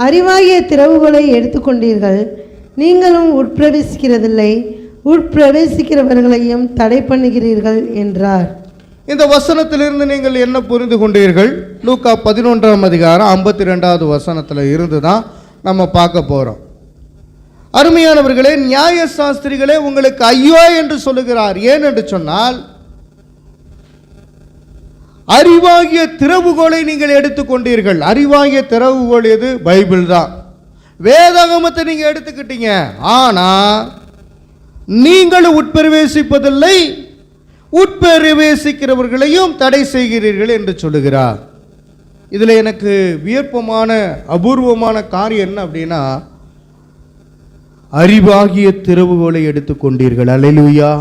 அறிவாகிய திறவுகோலை எடுத்துக்கொண்டீர்கள், நீங்களும் உட்பிரவேசிக்கிறதில்லை, உட்பிரவேசிக்கிறவர்களையும் தடை பண்ணுகிறீர்கள் என்றார். இந்த வசனத்திலிருந்து நீங்கள் என்ன புரிந்து கொண்டீர்கள்? லூக்கா 11ஆம் அதிகாரம் 52வது வசனத்தில் இருந்து தான் நம்ம பார்க்க போகிறோம். அருமையானவர்களே, நியாய சாஸ்திரிகளே உங்களுக்கு ஐயோ என்று சொல்லுகிறார். ஏன் என்று சொன்னால், அறிவாகிய திறவுகோலை நீங்கள் எடுத்துக்கொண்டீர்கள். அறிவாகிய திறவுகோல் எது? பைபிள் தான். வேதாகமத்தை நீங்க எடுத்துக்கிட்டீங்க. ஆனா நீங்கள் உட்பிரவேசிப்பதில்லை, உட்பிரவேசிக்கிறவர்களையும் தடை செய்கிறீர்கள் என்று சொல்லுகிறார். இதுல எனக்கு வியப்பமான அபூர்வமான காரியம் என்ன அப்படின்னா, அறிவாகிய திறவுகோலை எடுத்துக்கொண்டீர்கள். அல்லேலூயா.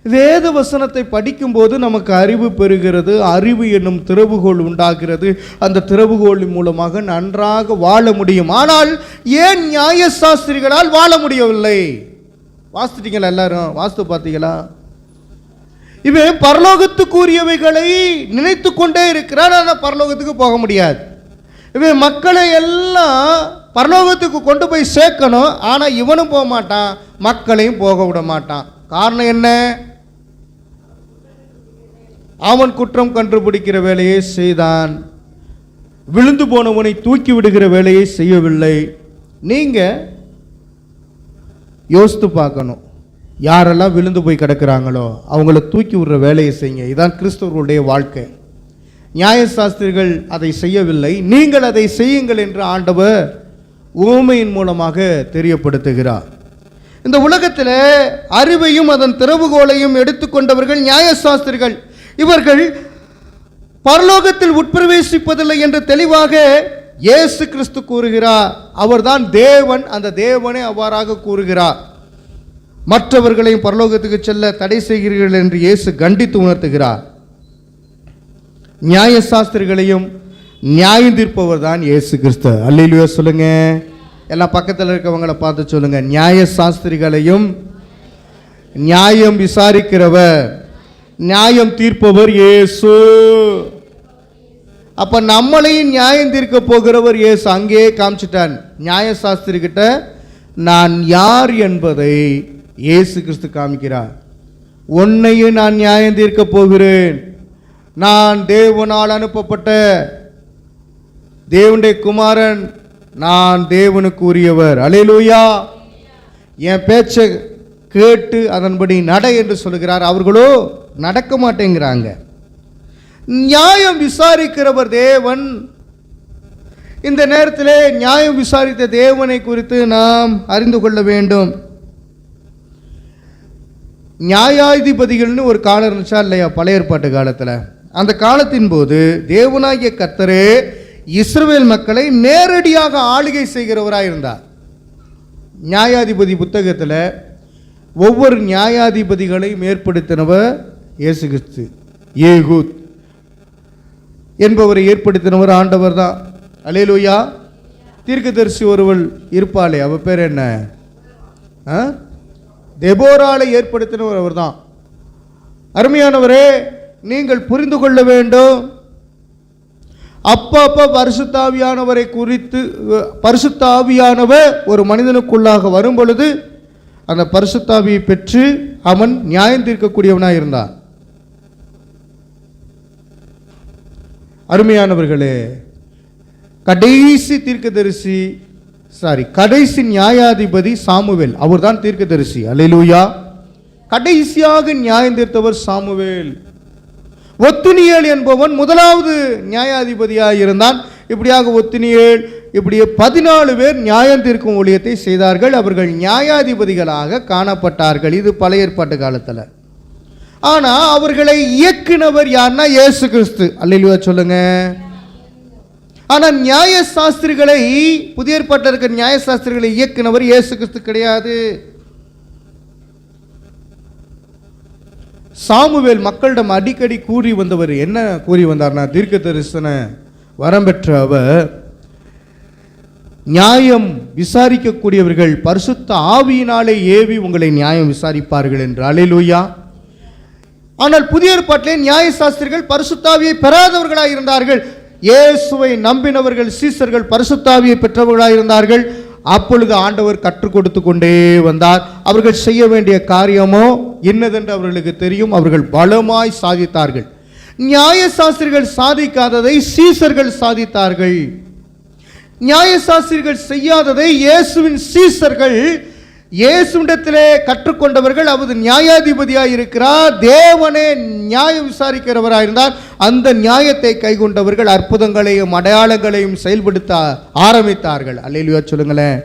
வேத வசனத்தை படிக்கும்போது நமக்கு அறிவு பெறுகிறது. அறிவு என்னும் திறவுகோல் உண்டாகிறது. அந்த திறவுகோலின் மூலமாக நன்றாக வாழ முடியும். ஆனால் ஏன் நியாய சாஸ்திரிகளால் வாழ முடியவில்லை? வாசிட்டீங்களா? எல்லாரும் வாஸ்து பார்த்தீங்களா? இவன் பரலோகத்துக்குரியவைகளை நினைத்து கொண்டே இருக்கிறான், ஆனால் பரலோகத்துக்கு போக முடியாது. இவன் மக்களை எல்லாம் பரலோகத்துக்கு கொண்டு போய் சேர்க்கணும், ஆனால் இவனும் போக மாட்டான், மக்களையும் போக விட மாட்டான். காரணம் என்ன? அவன் குற்றம் கண்டுபிடிக்கிற வேலையை செய்தான், விழுந்து போனவனை தூக்கி விடுகிற வேலையை செய்யவில்லை. நீங்க யோசித்து பார்க்கணும், யாரெல்லாம் விழுந்து போய் கிடக்கிறாங்களோ அவங்கள தூக்கி விடுற வேலையை செய்யுங்க. இதுதான் கிறிஸ்தவர்களுடைய வாழ்க்கை. நியாயசாஸ்திரிகள் அதை செய்யவில்லை, நீங்கள் அதை செய்யுங்கள் என்று ஆண்டவர் உவமையின் மூலமாக தெரியப்படுத்துகிறார். இந்த உலகத்தில் அறிவையும் அதன் திறவுகோலையும் எடுத்துக்கொண்டவர்கள் நியாயசாஸ்திரிகள். இவர்கள் பரலோகத்தில் உட்பிரவேசிப்பதில்லை என்று தெளிவாக இயேசு கிறிஸ்து கூறுகிறார். அவர்தான் தேவன், அந்த தேவனே அவ்வாறாக கூறுகிறார். மற்றவர்களையும் பரலோகத்துக்கு செல்ல தடை செய்கிறீர்கள் என்று இயேசு கண்டித்து உணர்த்துகிறார். நியாயசாஸ்திரிகளையும் நியாயம் தீர்ப்பவர் தான் இயேசு கிறிஸ்து. அல்லேலூயா சொல்லுங்க. எல்லாம் பக்கத்தில் இருக்கவங்களை பார்த்து சொல்லுங்க, நியாயசாஸ்திரிகளையும் நியாயம் விசாரிக்கிறவர், நியாயம் தீர்ப்பவர் இயேசு. அப்ப நம்மளையும் நியாயம் தீர்க்க போகிறவர் இயேசு. அங்கேயே காமிச்சிட்டான். நியாயசாஸ்திரி கிட்ட நான் யார் என்பதை இயேசு கிறிஸ்து காமிக்கிறார். உன்னையும் நான் நியாயம் தீர்க்க போகிறேன். நான் தேவனால் அனுப்பப்பட்ட தேவனுடைய குமாரன், நான் தேவனுக்கு உரியவர். அல்லேலூயா. என் பேச்சை கேட்டு அதன்படி நட என்று சொல்லுகிறார். அவர்களோ நடக்க மாட்டேங்கிறாங்க. நியாயம் விசாரிக்கிறவர் தேவன். இந்த நேரத்தில் நியாயம் விசாரித்த தேவனை குறித்து நாம் அறிந்து கொள்ள வேண்டும். நியாயாதிபதிகள்னு ஒரு காலம் இருந்துச்சா இல்லையா? பழைய ஏற்பாட்டு காலத்தில். அந்த காலத்தின் போது தேவனாகிய கர்த்தரே இஸ்ரவேல் மக்களை நேரடியாக ஆளுகை செய்கிறவராக இருந்தார். நியாயாதிபதி புத்தகத்தில் ஒவ்வொரு நியாயாதிபதிகளையும் ஏற்படுத்தினவர் இயேசு கிறிஸ்து. ஏகூத் என்பவரை ஏற்படுத்தினவர் ஆண்டவர் தான். அல்லேலூயா. தீர்க்கதரிசி ஒருவள் இருப்பாளே, அவ பேர் என்ன? தெபோராளை ஏற்படுத்தினவர் அவர் தான். அருமையானவரே, நீங்கள் புரிந்து கொள்ள வேண்டும். அப்பப்ப பரிசுத்தாவியானவரை குறித்து, பரிசுத்தாவியானவர் ஒரு மனிதனுக்குள்ளாக வரும் பொழுது அந்த பரிசுத்தாவியை பெற்று அவன் நியாயம் தீர்க்கக்கூடியவனாக இருந்தான். அருமையானவர்களே, கடைசி நியாயாதிபதி சாமுவேல், அவர் தான் தீர்க்கதரிசி. அல்லேலூயா. கடைசியாக நியாயம் தீர்த்தவர் சாமுவேல். ஒத்துனியேல் என்பவன் முதலாவது நியாயாதிபதியாக இருந்தான். இப்படியாக ஒத்துனியேல் இப்படியே 14 பேர் நியாயம் தீர்க்கும் ஊழியத்தை செய்தார்கள். அவர்கள் நியாயாதிபதிகளாக காணப்பட்டார்கள். இது பழைய ஏற்பாட்டு காலத்தில். ஆனால் அவர்களை இயக்குனவர் யார்னா இயேசு கிறிஸ்து. அல்லேலூயா சொல்லுங்க. ஆனால் நியாயசாஸ்திரிகளை, புதிய ஏற்பாட்டில் இருக்கிற நியாயசாஸ்திரிகளை இயக்குனவர் இயேசு கிறிஸ்து கிடையாது. சாமுவேல் மக்களிடம் அடிக்கடி கூறி வந்தவர். என்ன கூறி வந்தார்னா, தீர்க்க தரிசன வரம் பெற்ற அவர், நியாயம் விசாரிக்கக்கூடியவர்கள் பரிசுத்த ஆவியினாலே ஏவி உங்களை நியாயம் விசாரிப்பார்கள் என்று. அல்லேலூயா. ஆனால் புதிய ஏற்பாட்டிலே நியாயசாஸ்திரிகள் பரிசுத்தாவியை பெறாதவர்களாக இருந்தார்கள். இயேசுவை நம்பினவர்கள் சீசர்கள் பரிசுத்தாவியை பெற்றவர்களாக இருந்தார்கள். அப்பொழுது ஆண்டவர் கற்றுக் கொடுத்து கொண்டே வந்தார். அவர்கள் செய்ய வேண்டிய காரியமோ என்னதென்று அவர்களுக்கு தெரியும். அவர்கள் பலமாய் சாதித்தார்கள். நியாயசாஸ்திரிகள் சாதிக்காததை சீசர்கள் சாதித்தார்கள். நியாயசாஸ்திரிகள் செய்யாததை இயேசுவின் சீசர்கள், இயேசுவிடத்திலே கற்றுக்கொண்டவர்கள். அவர் நியாயாதிபதியாய் இருக்கிறார், தேவனே நியாயம் விசாரிக்கிறவராயிருந்தார். அந்த நியாயத்தை கைக்கொண்டவர்கள் அற்புதங்களையும் அடையாளங்களையும் செயல்படுத்த ஆரம்பித்தார்கள். அல்லேலூயா சொல்லுங்களேன்.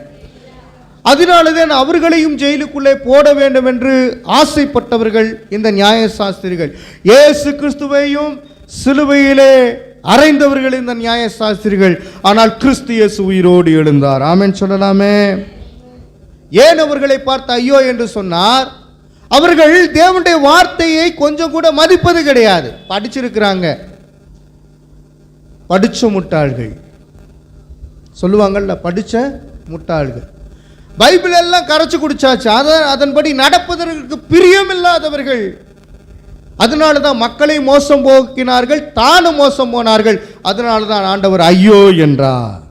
அதனால்தான் அவர்களையும் ஜெயிலுக்குள்ளே போட வேண்டும் என்று ஆசைப்பட்டவர்கள் இந்த நியாயசாஸ்திரிகள். இயேசு கிறிஸ்துவையும் சிலுவையிலே அறைந்தவர்கள் இந்த நியாயசாஸ்திரிகள். ஆனால் கிறிஸ்து இயேசு உயிரோடு எழுந்தார். ஆமென் சொல்லலாமே. ஏன் அவர்களை பார்த்து ஐயோ என்று சொன்னார்? அவர்கள் தேவனுடைய வார்த்தையை கொஞ்சம் கூட மதிப்பது கிடையாது. படிச்சிருக்கிறாங்க, படிச்ச முட்டாள்கள் சொல்லுவாங்கல்ல, படிச்ச முட்டாள்கள். பைபிள் எல்லாம் கரைச்சு குடிச்சாச்சு, அதன்படி நடப்பதற்கு பிரியமில்லாதவர்கள். அதனால தான் மக்களை மோசம் போக்கினார்கள், தானும் மோசம் போனார்கள். அதனால தான் ஆண்டவர் ஐயோ என்றார்.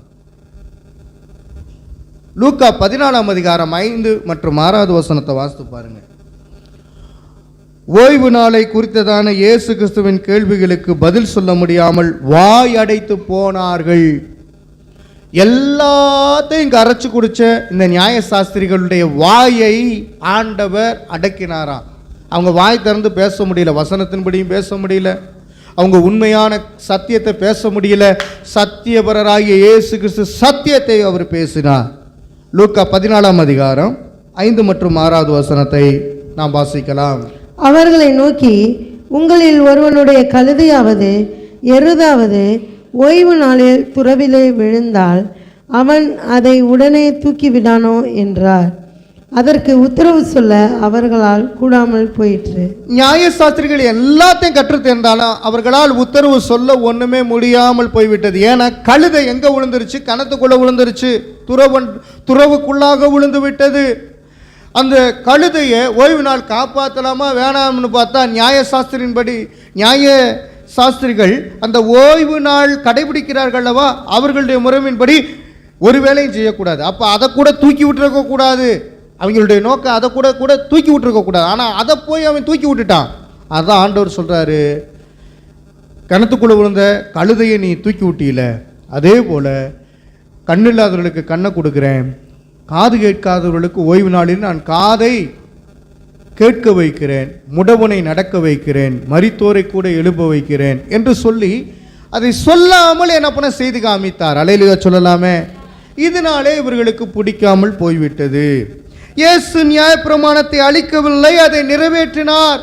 லூக்கா 14 அதிகாரம் 5 மற்றும் 6 வசனத்தை வாசித்து பாருங்க. ஓய்வு நாளை குறித்ததான இயேசு கிறிஸ்துவின் கேள்விகளுக்கு பதில் சொல்ல முடியாமல் வாய் அடைத்து போனார்கள். எல்லாத்தையும் கரைச்சு குடிச்ச இந்த நியாயசாஸ்திரிகளுடைய வாயை ஆண்டவர் அடக்கினாராம். அவங்க வாய் திறந்து பேச முடியல, வசனத்தின்படியும் பேச முடியல, அவங்க உண்மையான சத்தியத்தை பேச முடியல. சத்தியபரராகிய இயேசு கிறிஸ்து சத்தியத்தை அவர் பேசினார். லூக்கா 14 அதிகாரம் 5 மற்றும் 6 வசனத்தை நாம் வாசிக்கலாம். அவர்களை நோக்கி, உங்களில் ஒருவனுடைய கழுதையாவது எருதாவது ஓய்வு நாளில் துறவிலே விழுந்தால் அவன் அதை உடனே தூக்கிவிடானோ என்றார். அதற்கு உத்தரவு சொல்ல அவர்களால் கூடாமல் போயிற்று. நியாயசாஸ்திரிகள் எல்லாத்தையும் கற்று தேர்ந்தாலும் அவர்களால் உத்தரவு சொல்ல ஒண்ணுமே முடியாமல் போய்விட்டது. ஏன்னா கழுதை எங்க விழுந்துருச்சு? கணத்துக்குள்ள விழுந்துருச்சு, துறவுக்குள்ளாக விழுந்து விட்டது. அந்த கழுதையை ஓய்வு நாள் காப்பாற்றலாமா வேணாம்னு பார்த்தா நியாயசாஸ்திரின்படி நியாயசாஸ்திரிகள் அந்த ஓய்வு நாள் கடைபிடிக்கிறார்கள் அல்லவா, அவர்களுடைய முறையின்படி ஒரு வேலையும் செய்யக்கூடாது. அப்போ அதை கூட தூக்கி விட்டுருக்க கூடாது. அவங்களுடைய நோக்கம் அதை கூட தூக்கி விட்டுருக்க கூடாது. ஆனால் அதை போய் அவன் தூக்கி விட்டுட்டான். அதான் ஆண்டவர் சொல்கிறாரு, கணத்துக்குள்ளே விழுந்த கழுதையை நீ தூக்கி விட்டீல, அதே போல் கண்ணில்லாதவர்களுக்கு கண்ணை கொடுக்குறேன், காது கேட்காதவர்களுக்கு ஓய்வு நாளில் நான் காதை கேட்க வைக்கிறேன், முடவனை நடக்க வைக்கிறேன், மரித்தோரை கூட எழுப்ப வைக்கிறேன் என்று சொல்லி அதை சொல்லாமல் என்ன பண்ண செய்து காமித்தார். அல்லேலூயா சொல்லலாமே. இதனாலே இவர்களுக்கு பிடிக்காமல் போய்விட்டது. இயேசு நியாயப்பிரமாணத்தை அழிக்கவில்லை, அதை நிறைவேற்றினார்.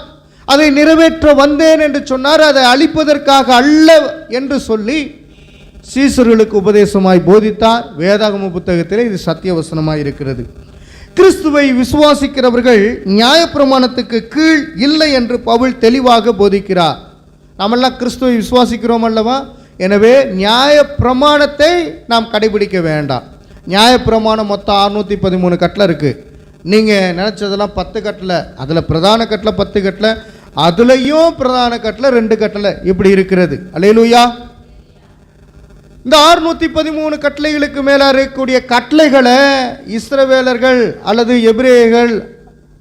அதை நிறைவேற்ற வந்தேன் என்று சொன்னார். அதை அழிப்பதற்காக அல்ல என்று சொல்லி சீசர்களுக்கு உபதேசமாய் போதித்தார். வேதாகம புத்தகத்திலே இது சத்தியவசனமாய் இருக்கிறது. கிறிஸ்துவை விசுவாசிக்கிறவர்கள் நியாயப்பிரமாணத்துக்கு கீழ் இல்லை என்று பவுல் தெளிவாக போதிக்கிறார். நாமெல்லாம் கிறிஸ்துவை விசுவாசிக்கிறோம் அல்லவா? எனவே நியாயப்பிரமாணத்தை நாம் கடைபிடிக்க வேண்டாம். நியாயப்பிரமாணம் மொத்தம் 613 கட்டளை இருக்குது. நீங்கள் நினச்சதெல்லாம் 10 கட்டளை, அதில் பிரதான கட்டளை 10 கட்டளை, அதுலேயும் பிரதான கட்டளை 2 கட்டளை இப்படி இருக்கிறது. அல்லேலூயா. இந்த 613 கட்டளைகளுக்கு மேலே இருக்கக்கூடிய கட்டளைகளை இஸ்ரவேலர்கள் அல்லது எபிரேயர்கள்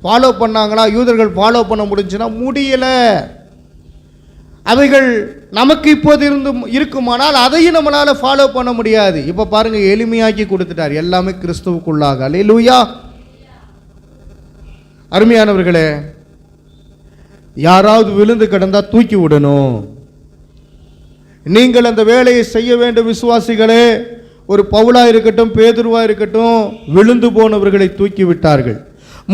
ஃபாலோ பண்ணாங்களா? யூதர்கள் ஃபாலோ பண்ண முடிஞ்சுன்னா முடியல. அவைகள் நமக்கு இப்போது இருக்குமானால் அதையும் நம்மளால் ஃபாலோ பண்ண முடியாது. இப்போ பாருங்கள், எளிமையாக்கி கொடுத்துட்டார் எல்லாமே கிறிஸ்துவுக்குள்ளாக. அல்லேலூயா. அருமையானவர்களே, யாராவது விழுந்து கிடந்தா தூக்கி விடணும். நீங்கள் அந்த வேலையை செய்ய வேண்டும் விசுவாசிகளே. ஒரு பவுலா இருக்கட்டும், பேதுருவா இருக்கட்டும், விழுந்து போனவர்களை தூக்கி விட்டார்கள்.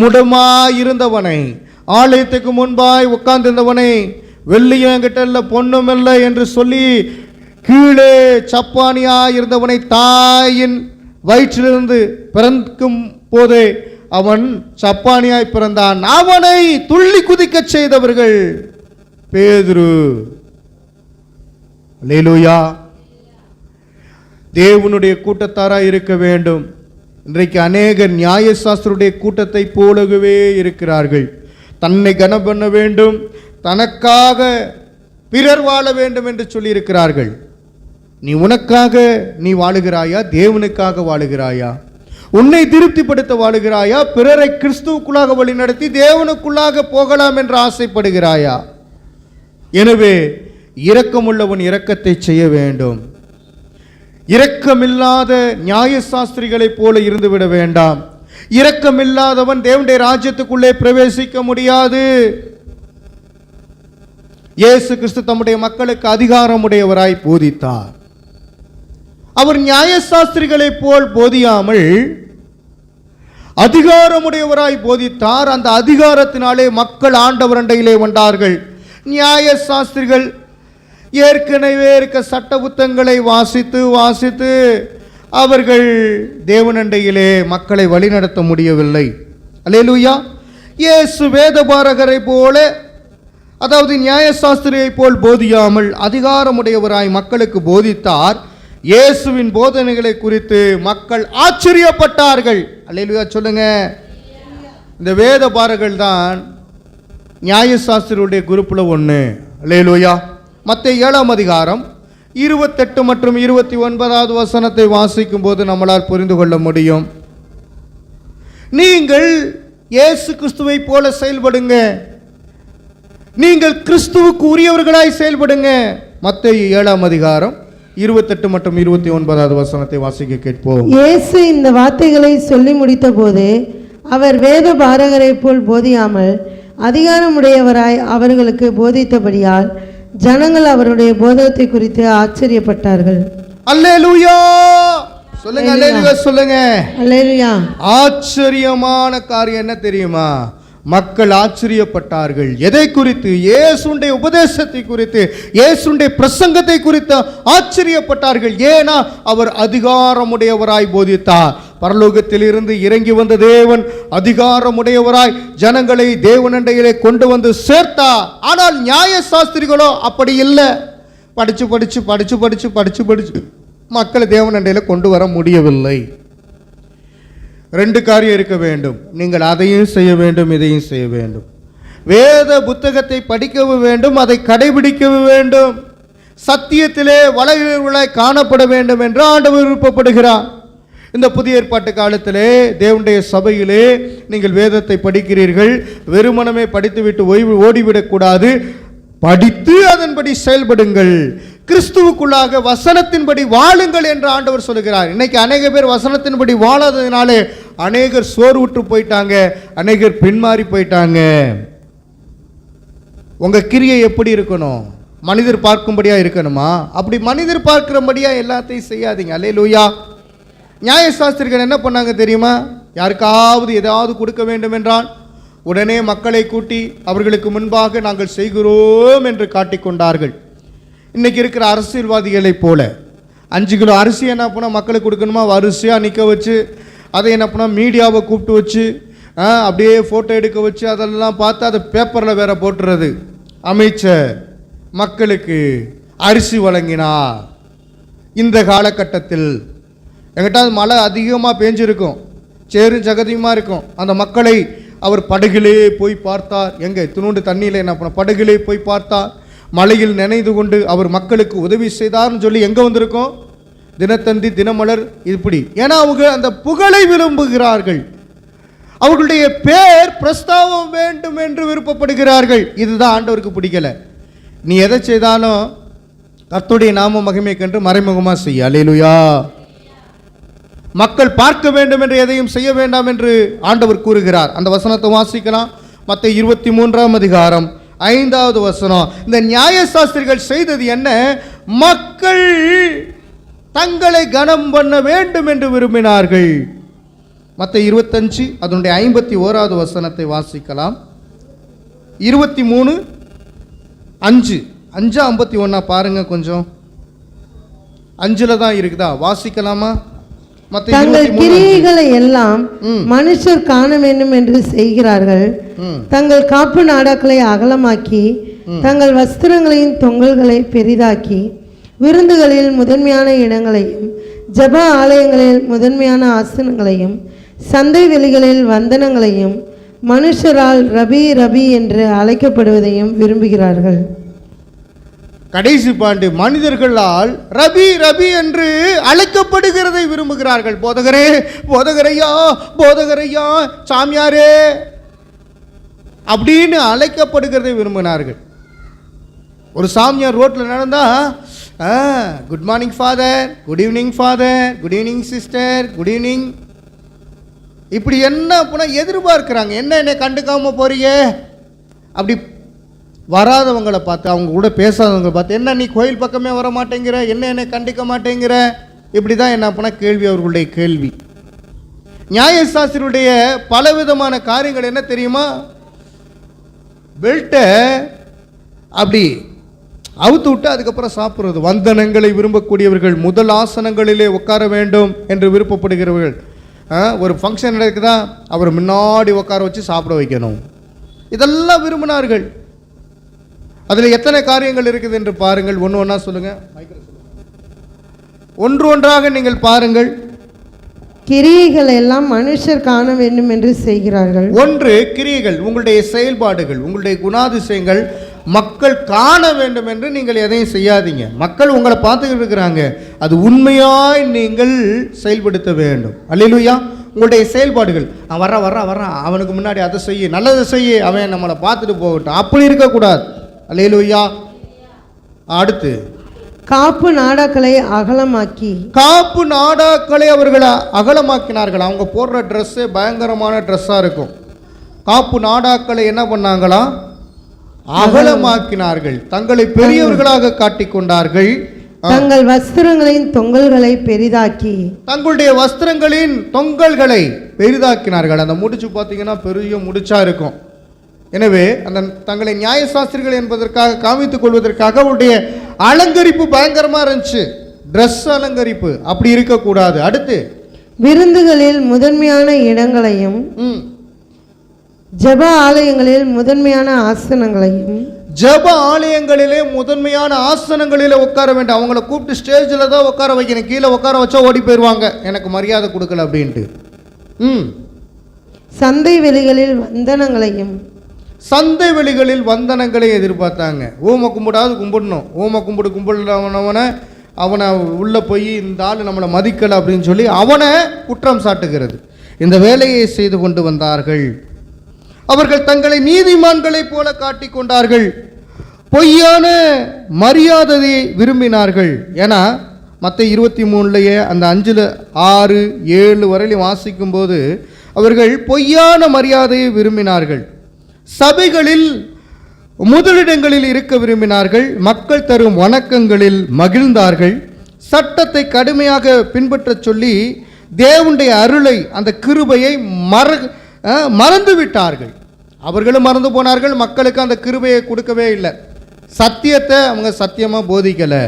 முடமாய் இருந்தவனை, ஆலயத்துக்கு முன்பாய் உட்கார்ந்திருந்தவனை, வெள்ளியும் என்கிட்ட இல்லை பொண்ணும் இல்லை என்று சொல்லி கீழே சப்பானியாய் இருந்தவனை தாயின் வயிற்றிலிருந்து பிறக்கும் போதே அவன் சப்பானியாய் பிறந்தான். அவனை துள்ளி குதிக்க செய்தவர்கள் பேதுரு. அல்லேலூயா. தேவனுடைய கூட்டத்தாராய் இருக்க வேண்டும். இன்றைக்கு அநேகர் நியாயசாஸ்திரருடைய கூட்டத்தை போலவே இருக்கிறார்கள். தன்னை கனம் பண்ண வேண்டும், தனக்காக பிறர் வாழ வேண்டும் என்று சொல்லி இருக்கிறார்கள். நீ உனக்காக நீ வாழுகிறாயா? தேவனுக்காக வாழுகிறாயா? உன்னை திருப்திப்படுத்த வாழுகிறாயா? பிறரை கிறிஸ்துவுக்குள்ளாக வழிநடத்தி தேவனுக்குள்ளாக போகலாம் என்று ஆசைப்படுகிறாயா? எனவே இரக்கமுள்ளவன் இரக்கத்தை செய்ய வேண்டும். இரக்கமில்லாத நியாயசாஸ்திரிகளைப் போல இருந்துவிட வேண்டாம். இரக்கமில்லாதவன் தேவனுடைய ராஜ்யத்துக்குள்ளே பிரவேசிக்க முடியாது. இயேசு கிறிஸ்து தம்முடைய மக்களுக்கு அதிகாரமுடையவராய் போதித்தார். அவர் நியாயசாஸ்திரிகளைப் போல் போதியாமல் அதிகாரமுடையவராய் போதித்தார். அந்த அதிகாரத்தினாலே மக்கள் ஆண்டவர் அண்டையிலே வந்தார்கள். நியாயசாஸ்திரிகள் ஏற்கனவே இருக்க சட்ட புத்தகங்களை வாசித்து அவர்கள் தேவனண்டையிலே மக்களை வழிநடத்த முடியவில்லை. அல்லேலூயா. இயேசு வேதபாரகரை போல, அதாவது நியாயசாஸ்திரியை போல் போதியாமல் அதிகாரமுடையவராய் மக்களுக்கு போதித்தார். இயேசுவின் போதனைகளை குறித்து மக்கள் ஆச்சரியப்பட்டார்கள். அல்லேலூயா சொல்லுங்க. இந்த வேதபாரகர்கள் தான் நியாயசாஸ்திரியுடைய குரூப்ல ஒன்று. அல்லேலூயா. மத்தேயு 7ஆம் அதிகாரம் 28 மற்றும் 29வது வசனத்தை வாசிக்கும் போது நம்மளால் புரிந்து கொள்ள முடியும். நீங்கள் இயேசு கிறிஸ்துவை போல செயல்படுங்க, நீங்கள் கிறிஸ்துவுக்கு உரியவர்களாய் செயல்படுங்க. மத்தேயு 7ஆம் அதிகாரம் 28 மற்றும் 29வது வசனத்தை வாசிக்க கேட்போம். இயேசு இந்த வார்த்தைகளை சொல்லி முடித்த போது அவர் வேத பாரகரை போல் போதியாமல் அதிகாரமுடையவராய் அவர்களுக்கு போதித்தபடியால் ஜனங்கள் அவருடைய போதகத்தை குறித்து ஆச்சரியப்பட்டார்கள். அல்லேலூயா சொல்லுங்க. அல்லேலூயா சொல்லுங்க. அல்லேலூயா. ஆச்சரியமான காரியம் என்ன தெரியுமா? மக்கள் ஆச்சரியப்பட்டார்கள். எதை குறித்து? இயேசுடைய உபதேசத்தை குறித்து, இயேசுடைய பிரசங்கத்தை குறித்து ஆச்சரியப்பட்டார்கள். ஏனா அவர் அதிகாரமுடையவராய் போதித்தார். பரலோகத்தில் இருந்து இறங்கி வந்த தேவன் அதிகாரமுடையவராய் ஜனங்களை தேவனண்டையிலே கொண்டு வந்து சேர்த்தார். ஆனால் நியாயசாஸ்திரிகளோ அப்படி இல்லை. படிச்சு மக்களை தேவனண்டையில கொண்டு வர முடியவில்லை. ரெண்டு காரியம் இருக்க வேண்டும். நீங்கள் அதையும் செய்ய வேண்டும், இதையும் செய்ய வேண்டும். வேத புத்தகத்தை படிக்கவும் வேண்டும், அதை கடைபிடிக்கவும் வேண்டும். சத்தியத்திலே வளர்வர்களாய் காணப்பட வேண்டும் என்று ஆண்டவர் விருப்பப்படுகிறார். இந்த புதிய ஏற்பாட்டு காலத்திலே தேவனுடைய சபையிலே நீங்கள் வேதத்தை படிக்கிறீர்கள். வெறுமனமே படித்துவிட்டு ஓடிவிடக்கூடாது. படித்து அதன்படி செயல்படுங்கள். கிறிஸ்துவுக்குள்ளாக வசனத்தின்படி வாழுங்கள் என்று ஆண்டவர் சொல்லுகிறார். இன்னைக்கு அநேக பேர் வசனத்தின்படி வாழாததினாலே அநேகர் சோர்வுற்று போயிட்டாங்க, அநேகர் பின்மாறி போயிட்டாங்க. உங்க கிரியை எப்படி இருக்கணும்? மனிதர் பார்க்கும்படியா இருக்கணுமா? அப்படி மனிதர் பார்க்கிறபடியா எல்லாத்தையும் செய்யாதீங்க. அல்லேலூயா. நியாயசாஸ்திரிகள் என்ன பண்ணாங்க தெரியுமா? யாருக்காவது ஏதாவது கொடுக்க வேண்டும் என்றால் உடனே மக்களை கூட்டி அவர்களுக்கு முன்பாக நாங்கள் செய்கிறோம் என்று காட்டிக்கொண்டார்கள். இன்னைக்கு இருக்கிற அரசியல்வாதிகளை போல 5 கிலோ அரிசி என்ன பண்ணால் மக்களுக்கு கொடுக்கணுமா, வரிசையாக நிற்க வச்சு அதை என்ன பண்ணால் மீடியாவை கூப்பிட்டு வச்சு அப்படியே ஃபோட்டோ எடுக்க வச்சு அதெல்லாம் பார்த்து அதை பேப்பரில் வேற போட்டுறது. அமைச்சர் மக்களுக்கு அரிசி வழங்கினார். இந்த காலகட்டத்தில் எங்கிட்ட மழை அதிகமாக பேஞ்சிருக்கும், சேரும் ஜகதியுமாக இருக்கும். அந்த மக்களை அவர் படகிலே போய் பார்த்தார். எங்கே துணுண்டு தண்ணியில் என்ன பண்ண படகிலே போய் பார்த்தார். மழையில் நினைந்து கொண்டு அவர் மக்களுக்கு உதவி செய்தார்னு சொல்லி எங்கே வந்திருக்கோம்? தினத்தந்தி, தினமலர். இப்படி ஏன்னா அவங்க அந்த புகழை விரும்புகிறார்கள். அவர்களுடைய பேர் பிரஸ்தாபம் வேண்டும் என்று விருப்பப்படுகிறார்கள். இதுதான் ஆண்டவருக்கு பிடிக்கல. நீ எதை செய்தாலும் கர்த்தருடைய நாம மகிமை கண்டு மறைமுகமாக செய்ய. அல்லேலூயா. மக்கள் பார்க்க வேண்டும் என்று எதையும் செய்ய வேண்டாம் என்று ஆண்டவர் கூறுகிறார். அந்த வசனத்தை வாசிக்கலாம். மத்தேயு 23ஆம் அதிகாரம் 5வது வசனம். இந்த நியாயசாஸ்திரிகள் செய்தது என்ன? மக்கள் தங்களை கனம் பண்ண வேண்டும் என்று விரும்பினார்கள். மத்தேயு 25 அதனுடைய 51வது வசனத்தை வாசிக்கலாம். 23:5 பாருங்க. கொஞ்சம் 5ல் தான் இருக்குதா? வாசிக்கலாமா? தங்கள் கிரியைகளை எல்லாம் மனுஷர் காண வேண்டும் என்று செய்கிறார்கள். தங்கள் காப்பு நாடாக்களை அகலமாக்கி தங்கள் வஸ்திரங்களின் தொங்கல்களை பெரிதாக்கி விருந்துகளில் முதன்மையான இடங்களையும் ஜெப ஆலயங்களில் முதன்மையான ஆசனங்களையும் சந்தை வெளிகளில் வந்தனங்களையும் மனுஷரால் ரபி ரபி என்று அழைக்கப்படுவதையும் விரும்புகிறார்கள். கடைசி பாண்டு மனிதர்களால் ரபி ரபி என்று அழைக்கப்படுகிறதை விரும்புகிறார்கள். போதகரே போதகரையா போதகரையா சாமியாரே அப்படின்னு அழைக்கப்படுகிறதை விரும்பினார்கள். ஒரு சாமியார் ரோட்டில் நடந்தா good morning father, good evening father, good evening sister, good evening, இப்படி என்ன போனால் எதிர்பார்க்குறாங்க. என்னை கண்டுக்காம போறீங்க? அப்படி வராதவங்களை பார்த்து, அவங்க கூட பேசாதவங்களை பார்த்து, என்ன நீ கோயில் பக்கமே வர மாட்டேங்கிற, என்னை கண்டிக்க மாட்டேங்கிற, இப்படி தான் என்ன பண்ணால் கேள்வி, அவர்களுடைய கேள்வி. நியாயசாஸ்திரியுடைய பலவிதமான காரியங்கள் என்ன தெரியுமா? பெல்ட்டை அப்படி அவுத்து விட்டு அதுக்கப்புறம் சாப்பிட்றது. வந்தனங்களை விரும்பக்கூடியவர்கள் முதல் ஆசனங்களிலே உட்கார வேண்டும் என்று விருப்பப்படுகிறவர்கள். ஒரு ஃபங்க்ஷன் நடக்குதா, அவர் முன்னாடி உட்கார வச்சு சாப்பிட வைக்கணும், இதெல்லாம் விரும்பினார்கள். அதில் எத்தனை காரியங்கள் இருக்குது என்று பாருங்கள். ஒன்று ஒன்றா சொல்லுங்கள், ஒன்று ஒன்றாக நீங்கள் பாருங்கள். கிரியைகள் எல்லாம் மனுஷர் காண வேண்டும் என்று செய்கிறார்கள். ஒன்று கிரியைகள், உங்களுடைய செயல்பாடுகள், உங்களுடைய குணாதிசயங்கள் மக்கள் காண வேண்டும் என்று நீங்கள் எதையும் செய்யாதீங்க. மக்கள் உங்களை பார்த்துக்கிட்டு இருக்கிறாங்க, அது உண்மையாய் நீங்கள் செயல்படுத்த வேண்டும். அல்லேலூயா. உங்களுடைய செயல்பாடுகள், வர்றான் அவனுக்கு முன்னாடி அதை செய்ய, நல்லதை செய்ய, அவன் நம்மளை பார்த்துட்டு போகட்டும், அப்படி இருக்கக்கூடாது. அல்லேலூயா. அடுத்து காப்பு நாடாக்களை அகலமாக்கி, காப்பு நாடாக்களை அவர்கள் அகலமாக்கினார்கள். அவங்க போடுற ட்ரெஸ்ஸே பயங்கரமான ட்ரெஸ்ஸாக இருக்கும். காப்பு நாடாக்களை என்ன பண்ணாங்களா? அகலமாக்கினார்கள். தங்களை பெரியவர்களாக காட்டிக்கொண்டார்கள். தங்கள் வஸ்திரங்களின் தொங்கல்களை பெரிதாக்கி, தங்களுடைய வஸ்திரங்களின் தொங்கல்களை பெரிதாக்கினார்கள். அந்த முடிச்சு பார்த்தீங்கன்னா பெரிய முடிச்சா இருக்கும். எனவே அந்த தங்களை நியாயசாஸ்திரிகள் என்பதற்காக காமித்துக் கொள்வதற்காக அவருடைய அலங்கரிப்பு பயங்கரமா இருந்துச்சு. ட்ரெஸ் அலங்கரிப்பு அப்படி இருக்கக்கூடாது. அடுத்து விருந்துகளில் முதன்மையான இடங்களையும் ஜெப ஆலயங்களில் முதன்மையான ஆசனங்களையும், ஜெப ஆலயங்களிலே முதன்மையான ஆசனங்களிலே உட்கார வேண்டும். அவங்கள கூப்பிட்டு ஸ்டேஜில் தான் உட்கார வைக்கணும். கீழே உட்கார வச்சா ஓடி போயிடுவாங்க, எனக்கு மரியாதை கொடுக்கல அப்படின்ட்டு. சந்தை வெளிகளில் வந்தனங்களையும், சந்தை வெளிகளில் வந்தனங்களை எதிர்பார்த்தாங்க. ஓம கும்பிடாது கும்பிடணும், ஓம கும்பிடவனை அவனை உள்ளே போய் இந்த ஆள் நம்மளை மதிக்கலை அப்படின்னு சொல்லி அவனை குற்றம் சாட்டுகிறது. இந்த வேலையை செய்து கொண்டு வந்தார்கள். அவர்கள் தங்களை நீதிமான்களைப் போல காட்டிக்கொண்டார்கள். பொய்யான மரியாதையை விரும்பினார்கள். ஏன்னா மத்த 23 அந்த 5-6-7 வரையிலும் வாசிக்கும் போது அவர்கள் பொய்யான மரியாதையை விரும்பினார்கள். சபைகளில் முதலிடங்களில் இருக்க விரும்பினார்கள். மக்கள் தரும் வணக்கங்களில் மகிழ்ந்தார்கள். சட்டத்தை கடுமையாக பின்பற்ற சொல்லி தேவனுடைய அருளை, அந்த கிருபையை மறந்து விட்டார்கள். அவர்களும் மறந்து போனார்கள். மக்களுக்கு அந்த கிருபையை கொடுக்கவே இல்லை. சத்தியத்தை அவங்க சத்தியமாக போதிக்கலை.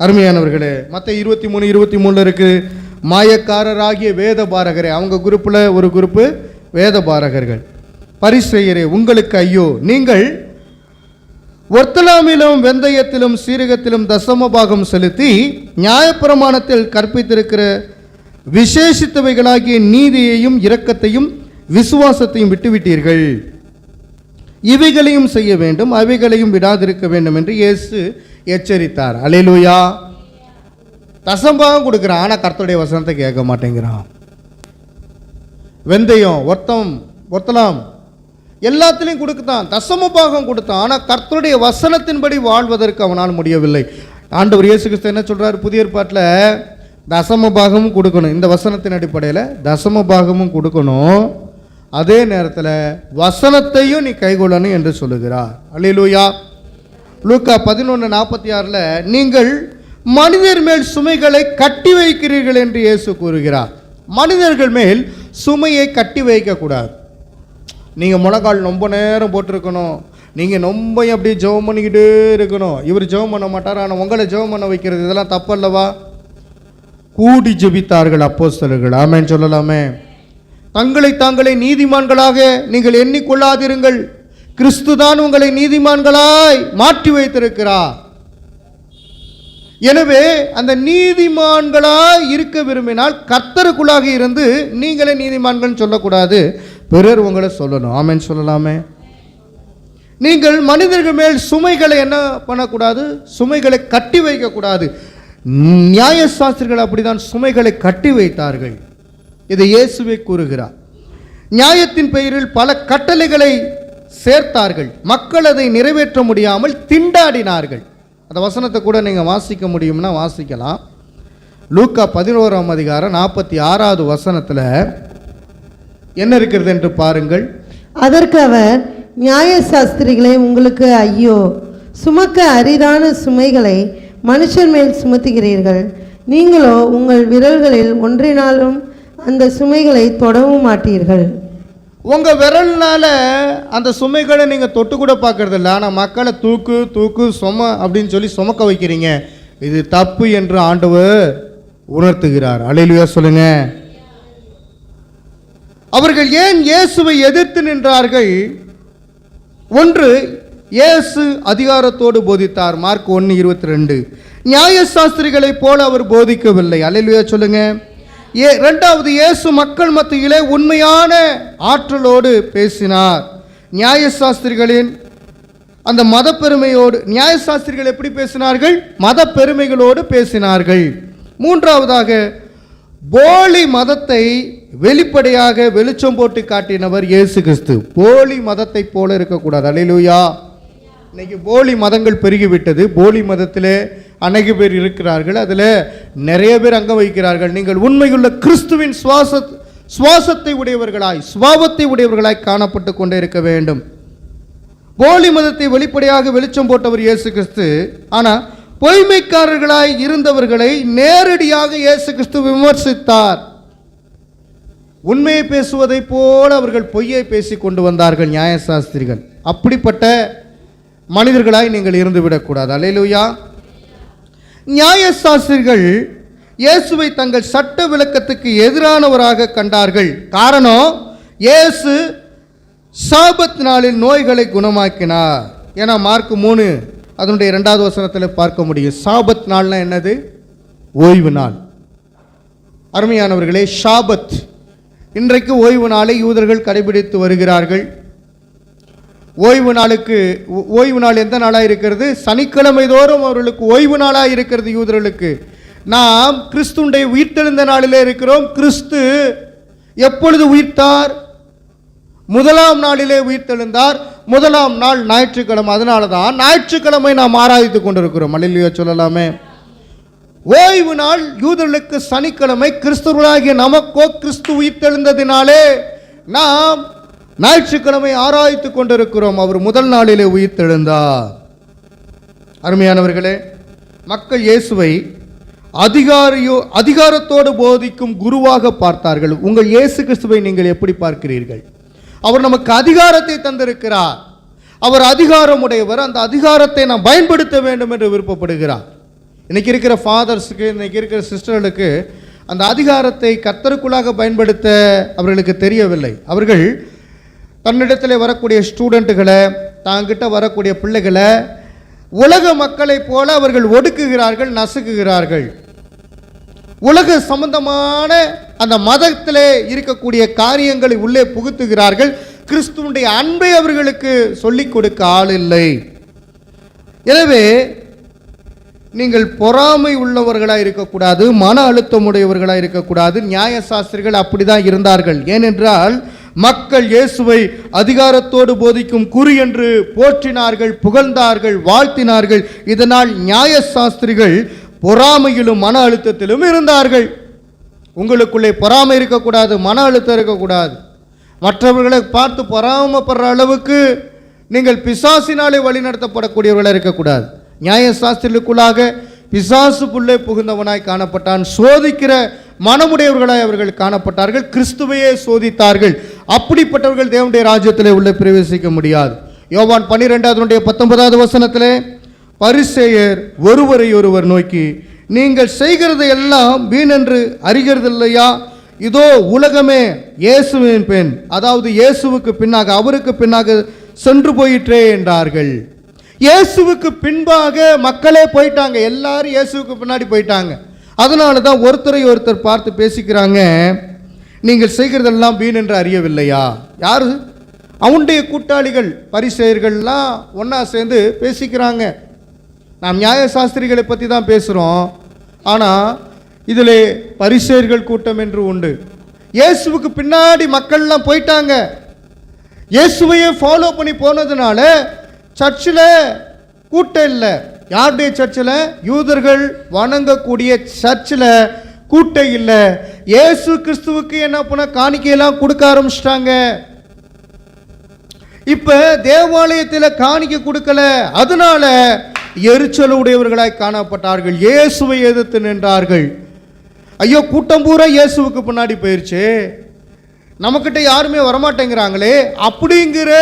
அருமையானவர்களே, மத்த 23 இருக்கு. மாயக்காரராகிய வேத பாரகரே, அவங்க குரூப்பில் ஒரு குரூப்பு வேத பாரகர்கள். பரிசேயரே உங்களுக்கு ஐயோ, நீங்கள் ஒர்த்தலாமிலும் வெந்தயத்திலும் சீரகத்திலும் தசமபாகம் செலுத்தி நியாயப்பிரமாணத்தில் கற்பித்திருக்கிற விசேஷித்தவைகளாகிய நீதியையும் இரக்கத்தையும் விசுவாசத்தையும் விட்டுவிட்டீர்கள். இவைகளையும் செய்ய வேண்டும், அவைகளையும் விடாதிருக்க வேண்டும் என்று இயேசு எச்சரித்தார். அல்லேலூயா. தசம்பாகம் கொடுக்குறான், ஆனால் கர்த்தருடைய வசனத்தை கேட்க மாட்டேங்கிறான். வெந்தயம், ஒர்த்தலாம் எல்லாத்திலையும் கொடுத்தான், தசமபாகம் கொடுத்தான், ஆனால் கர்த்தருடைய வசனத்தின்படி வாழ்வதற்கு அவனால் முடியவில்லை. ஆண்டவர் இயேசு கிறிஸ்து என்ன சொல்றார்? புதிய ஏற்பாட்டில் தசமபாகமும் கொடுக்கணும், இந்த வசனத்தின் அடிப்படையில் தசமபாகமும் கொடுக்கணும், அதே நேரத்தில் வசனத்தையும் நீ கைகொள்ளணும் என்று சொல்லுகிறார். அல்லேலூயா. லூக்கா 11:46 நீங்கள் மனிதர் மேல் சுமைகளை கட்டி வைக்கிறீர்கள் என்று இயேசு கூறுகிறார். மனிதர்கள் மேல் சுமையை கட்டி வைக்கக்கூடாது. நீங்கள் முழங்கால் ரொம்ப நேரம் போட்டிருக்கணும், நீங்கள் ரொம்ப அப்படியே ஜெபம் பண்ணிக்கிட்டே இருக்கணும். இவர் ஜெபம் பண்ண மாட்டார், ஆனால் உங்களை ஜெபம் பண்ண வைக்கிறது, இதெல்லாம் தப்பல்லவா? கூடி ஜெபித்தார்கள் அப்போஸ்தலர்கள். ஆமென் சொல்லலாமே. தங்களை தாங்களே நீதிமான்களாக நீங்கள் எண்ணிக்கொள்ளாதிருங்கள், கிறிஸ்து தான் உங்களை நீதிமான்களாய் மாற்றி வைத்திருக்கிறார். எனவே அந்த நீதிமான்களாய் இருக்க விரும்பினால் கர்த்தருக்குள்ளாக இருந்து நீங்களே நீதிமான்கள் சொல்லக்கூடாது, பிறர் உங்களை சொல்லணும். ஆமென் சொல்லலாமே. நீங்கள் மனிதர்கள் மேல் சுமைகளை என்ன பண்ணக்கூடாது? சுமைகளை கட்டி வைக்கக்கூடாது. நியாயசாஸ்திரிகள் அப்படிதான் சுமைகளை கட்டி வைத்தார்கள். இதை இயேசுவே கூறுகிறார். நியாயத்தின் பெயரில் பல கட்டளைகளை சேர்த்தார்கள். மக்கள் அதை நிறைவேற்ற முடியாமல் திண்டாடினார்கள். அந்த வசனத்தை கூட நீங்கள் வாசிக்க முடியும்னா வாசிக்கலாம். லூக்கா 11ஆம் அதிகாரம் 46வது வசனத்தில் என்ன இருக்கிறது என்று பாருங்கள். அதற்கு அவர், நியாயசாஸ்திரிகளே, உங்களுக்கு ஐயோ! சுமக்க அரிதான சுமைகளை மனுஷன் மேல் சுமத்துகிறீர்கள். நீங்களோ உங்கள் விரல்களில் ஒன்றினாலும் அந்த சுமைகளை தொடவும் மாட்டீர்கள். உங்க விரல்னால அந்த சுமைகளை நீங்க தொட்டு கூட பார்க்கறது இல்லை. ஆனால் மக்களை தூக்கு தூக்கு சும அப்படின்னு சொல்லி சுமக்க வைக்கிறீங்க. இது தப்பு என்று ஆண்டவர் உணர்த்துகிறார். அல்லேலூயா சொல்லுங்க. அவர்கள் ஏன் இயேசுவை எதிர்த்து நின்றார்கள்? ஒன்று, இயேசு அதிகாரத்தோடு போதித்தார். மார்க் 1:22. நியாயசாஸ்திரிகளைப் போல அவர் போதிக்கவில்லை. அல்லேலூயா சொல்லுங்க. இரண்டாவது, இயேசு மக்கள் மத்தியிலே உண்மையான ஆற்றலோடு பேசினார். நியாயசாஸ்திரிகளின் அந்த மத பெருமையோடு, நியாயசாஸ்திரிகள் எப்படி பேசினார்கள்? மத பெருமைகளோடு பேசினார்கள். மூன்றாவதாக, போலி மதத்தை வெளிப்படையாக வெளிச்சம் போட்டு காட்டினவர் இயேசு கிறிஸ்து. போலி மதத்தை போல இருக்கக்கூடாது. அல்லேலூயா. இன்னைக்கு போலி மதங்கள் பெருகிவிட்டது. போலி மதத்திலே அநேக பேர் இருக்கிறார்கள். அதில் நிறைய பேர் அங்க வைக்கிறார்கள். நீங்கள் உண்மையுள்ள கிறிஸ்துவின் சுவாசத்தை உடையவர்களாய், சுபாவத்தை உடையவர்களாய் காணப்பட்டு கொண்டே இருக்க வேண்டும். போலி மதத்தை வெளிப்படையாக வெளிச்சம் போட்டவர் இயேசு கிறிஸ்து. ஆனால் பொய்மைக்காரர்களாய் இருந்தவர்களை நேரடியாக இயேசு கிறிஸ்து விமர்சித்தார். உண்மையை பேசுவதை போல அவர்கள் பொய்யை பேசி கொண்டு வந்தார்கள் நியாயசாஸ்திரிகள். அப்படிப்பட்ட மனிதர்களாய் நீங்கள் இருந்துவிடக்கூடாது. அல்லேலூயா. நியாயசாஸ்திரிகள் இயேசுவை தங்கள் சட்ட விளக்கத்துக்கு எதிரானவராக கண்டார்கள். காரணம், இயேசு சாபத் நாளில் நோய்களை குணமாக்கினார். ஏன்னா மார்க் 3 அதனுடைய 2வது வசனத்தில் பார்க்க முடியும். சாபத் நாள்னா என்னது? ஓய்வு நாள். அருமையானவர்களே, ஷாபத் இன்றைக்கு ஓய்வு நாளை யூதர்கள் கடைபிடித்து வருகிறார்கள். ஓய்வு நாள் எந்த நாளாக இருக்கிறது? சனிக்கிழமை தோறும் அவர்களுக்கு ஓய்வு நாளாக இருக்கிறது யூதர்களுக்கு. நாம் கிறிஸ்துடைய உயிர்த்தெழுந்த நாளிலே இருக்கிறோம். கிறிஸ்து எப்பொழுது உயிர்த்தார்? முதலாம் நாளிலே உயிர்த்தெழுந்தார். முதலாம் நாள் ஞாயிற்றுக்கிழமை. அதனால தான் ஞாயிற்றுக்கிழமை நாம் ஆராதித்து கொண்டிருக்கிறோம். அல்லேலூயா சொல்லலாமே. ஓய்வு நாள் யூதர்களுக்கு சனிக்கிழமை. கிறிஸ்துவர்களாகிய நமக்கோ கிறிஸ்து உயிர்த்தெழுந்ததினாலே நாம் ஞாயிற்றுக்கிழமை ஆராய்த்து கொண்டிருக்கிறோம். அவர் முதல் நாளிலே உயிர்த்தெழுந்தார். அருமையானவர்களே, மக்கள் இயேசுவை அதிகாரத்தோடு போதிக்கும் குருவாக பார்த்தார்கள். உங்கள் இயேசு கிறிஸ்துவை நீங்கள் எப்படி பார்க்கிறீர்கள்? அவர் நமக்கு அதிகாரத்தை தந்திருக்கிறார். அவர் அதிகாரம் உடையவர். அந்த அதிகாரத்தை நாம் பயன்படுத்த வேண்டும் என்று விருப்பப்படுகிறார். இன்னைக்கு இருக்கிற ஃபாதர்ஸுக்கு, இன்னைக்கு இருக்கிற சிஸ்டர்களுக்கு அந்த அதிகாரத்தை கர்த்தருக்குள்ளாக பயன்படுத்த அவர்களுக்கு தெரியவில்லை. அவர்கள் தன்னிடத்தில் வரக்கூடிய ஸ்டூடெண்ட்டுகளை, தாங்கிட்ட வரக்கூடிய பிள்ளைகளை உலக மக்களைப் போல அவர்கள் ஒடுக்குகிறார்கள், நசுக்குகிறார்கள். உலக சம்பந்தமான அந்த மதத்திலே இருக்கக்கூடிய காரியங்களை உள்ளே புகுத்துகிறார்கள். கிறிஸ்துவுடைய அன்பை அவர்களுக்கு சொல்லிக் கொடுக்க ஆள் இல்லை. எனவே நீங்கள் பொறாமை உள்ளவர்களாக இருக்கக்கூடாது, மன அழுத்தம் உடையவர்களாக இருக்கக்கூடாது. நியாயசாஸ்திரிகள் அப்படிதான் இருந்தார்கள். ஏனென்றால் மக்கள் இயேசுவை அதிகாரத்தோடு போதிக்கும் குரு என்று போற்றினார்கள், புகழ்ந்தார்கள், வாழ்த்தினார்கள். இதனால் நியாயசாஸ்திரிகள் பொறாமையிலும் மன அழுத்தத்திலும் இருந்தார்கள். உங்களுக்குள்ளே பொறாமை இருக்கக்கூடாது, மன அழுத்தம் இருக்கக்கூடாது. மற்றவர்களை பார்த்து பொறாமைப்படுற அளவுக்கு நீங்கள் பிசாசினாலே வழிநடத்தப்படக்கூடியவர்களாக இருக்கக்கூடாது. நியாயசாஸ்திரிகளுக்குள்ளாக பிசாசு புள்ளே புகுந்தவனாய் காணப்பட்டான். சோதிக்கிற மனமுடையவர்களாய் அவர்கள் காணப்பட்டார்கள். கிறிஸ்துவையே சோதித்தார்கள். அப்படிப்பட்டவர்கள் தேவனுடைய ராஜ்யத்திலே உள்ளே பிரவேசிக்க முடியாது. யோவான் 12:19 வசனத்திலே பரிசேயர் ஒருவரை ஒருவர் நோக்கி, நீங்கள் செய்கிறது எல்லாம் வீணென்று அறிகிறதில்லையா? இதோ உலகமே இயேசுவின் பெண், அதாவது இயேசுவுக்கு பின்னாக, அவருக்கு பின்னாக சென்று போயிற்றே என்றார்கள். இயேசுவுக்கு பின்பாக மக்களே போயிட்டாங்க. எல்லாரும் இயேசுவுக்கு பின்னாடி போயிட்டாங்க. அதனால தான் ஒருத்தரை ஒருத்தர் பார்த்து பேசிக்கிறாங்க, நீங்கள் செய்கிறதெல்லாம் வீண் என்று அறியவில்லையா? யாரு? அவனுடைய கூட்டாளிகள் பரிசேயர்கள்லாம் ஒன்றா சேர்ந்து பேசிக்கிறாங்க. நாம் நியாயசாஸ்திரிகளை பற்றி தான் பேசுகிறோம், ஆனால் இதில் பரிசேயர்கள் கூட்டம் என்று உண்டு. இயேசுவுக்கு பின்னாடி மக்கள்லாம் போயிட்டாங்க. இயேசுவையே ஃபாலோ பண்ணி போனதுனால சர்ச்சில் கூட்டம் இல்லை. யாருடைய சர்ச்சில்? யூதர்கள் வணங்கக்கூடிய சர்ச்சில் கூட்டம் இல்லை. இயேசு கிறிஸ்துவுக்கு என்ன பண்ண காணிக்கையெல்லாம் கொடுக்க ஆரம்பிச்சிட்டாங்க. இப்ப தேவாலயத்தில் காணிக்கை கொடுக்கல, அதனால எரிச்சல் உடையவர்களாய் காணப்பட்டார்கள். இயேசுவை எதிர்த்து நின்றார்கள். ஐயோ, கூட்டம் பூரா இயேசுவுக்கு பின்னாடி போயிருச்சு, நம்மக்கிட்ட யாருமே வரமாட்டேங்கிறாங்களே அப்படிங்கிற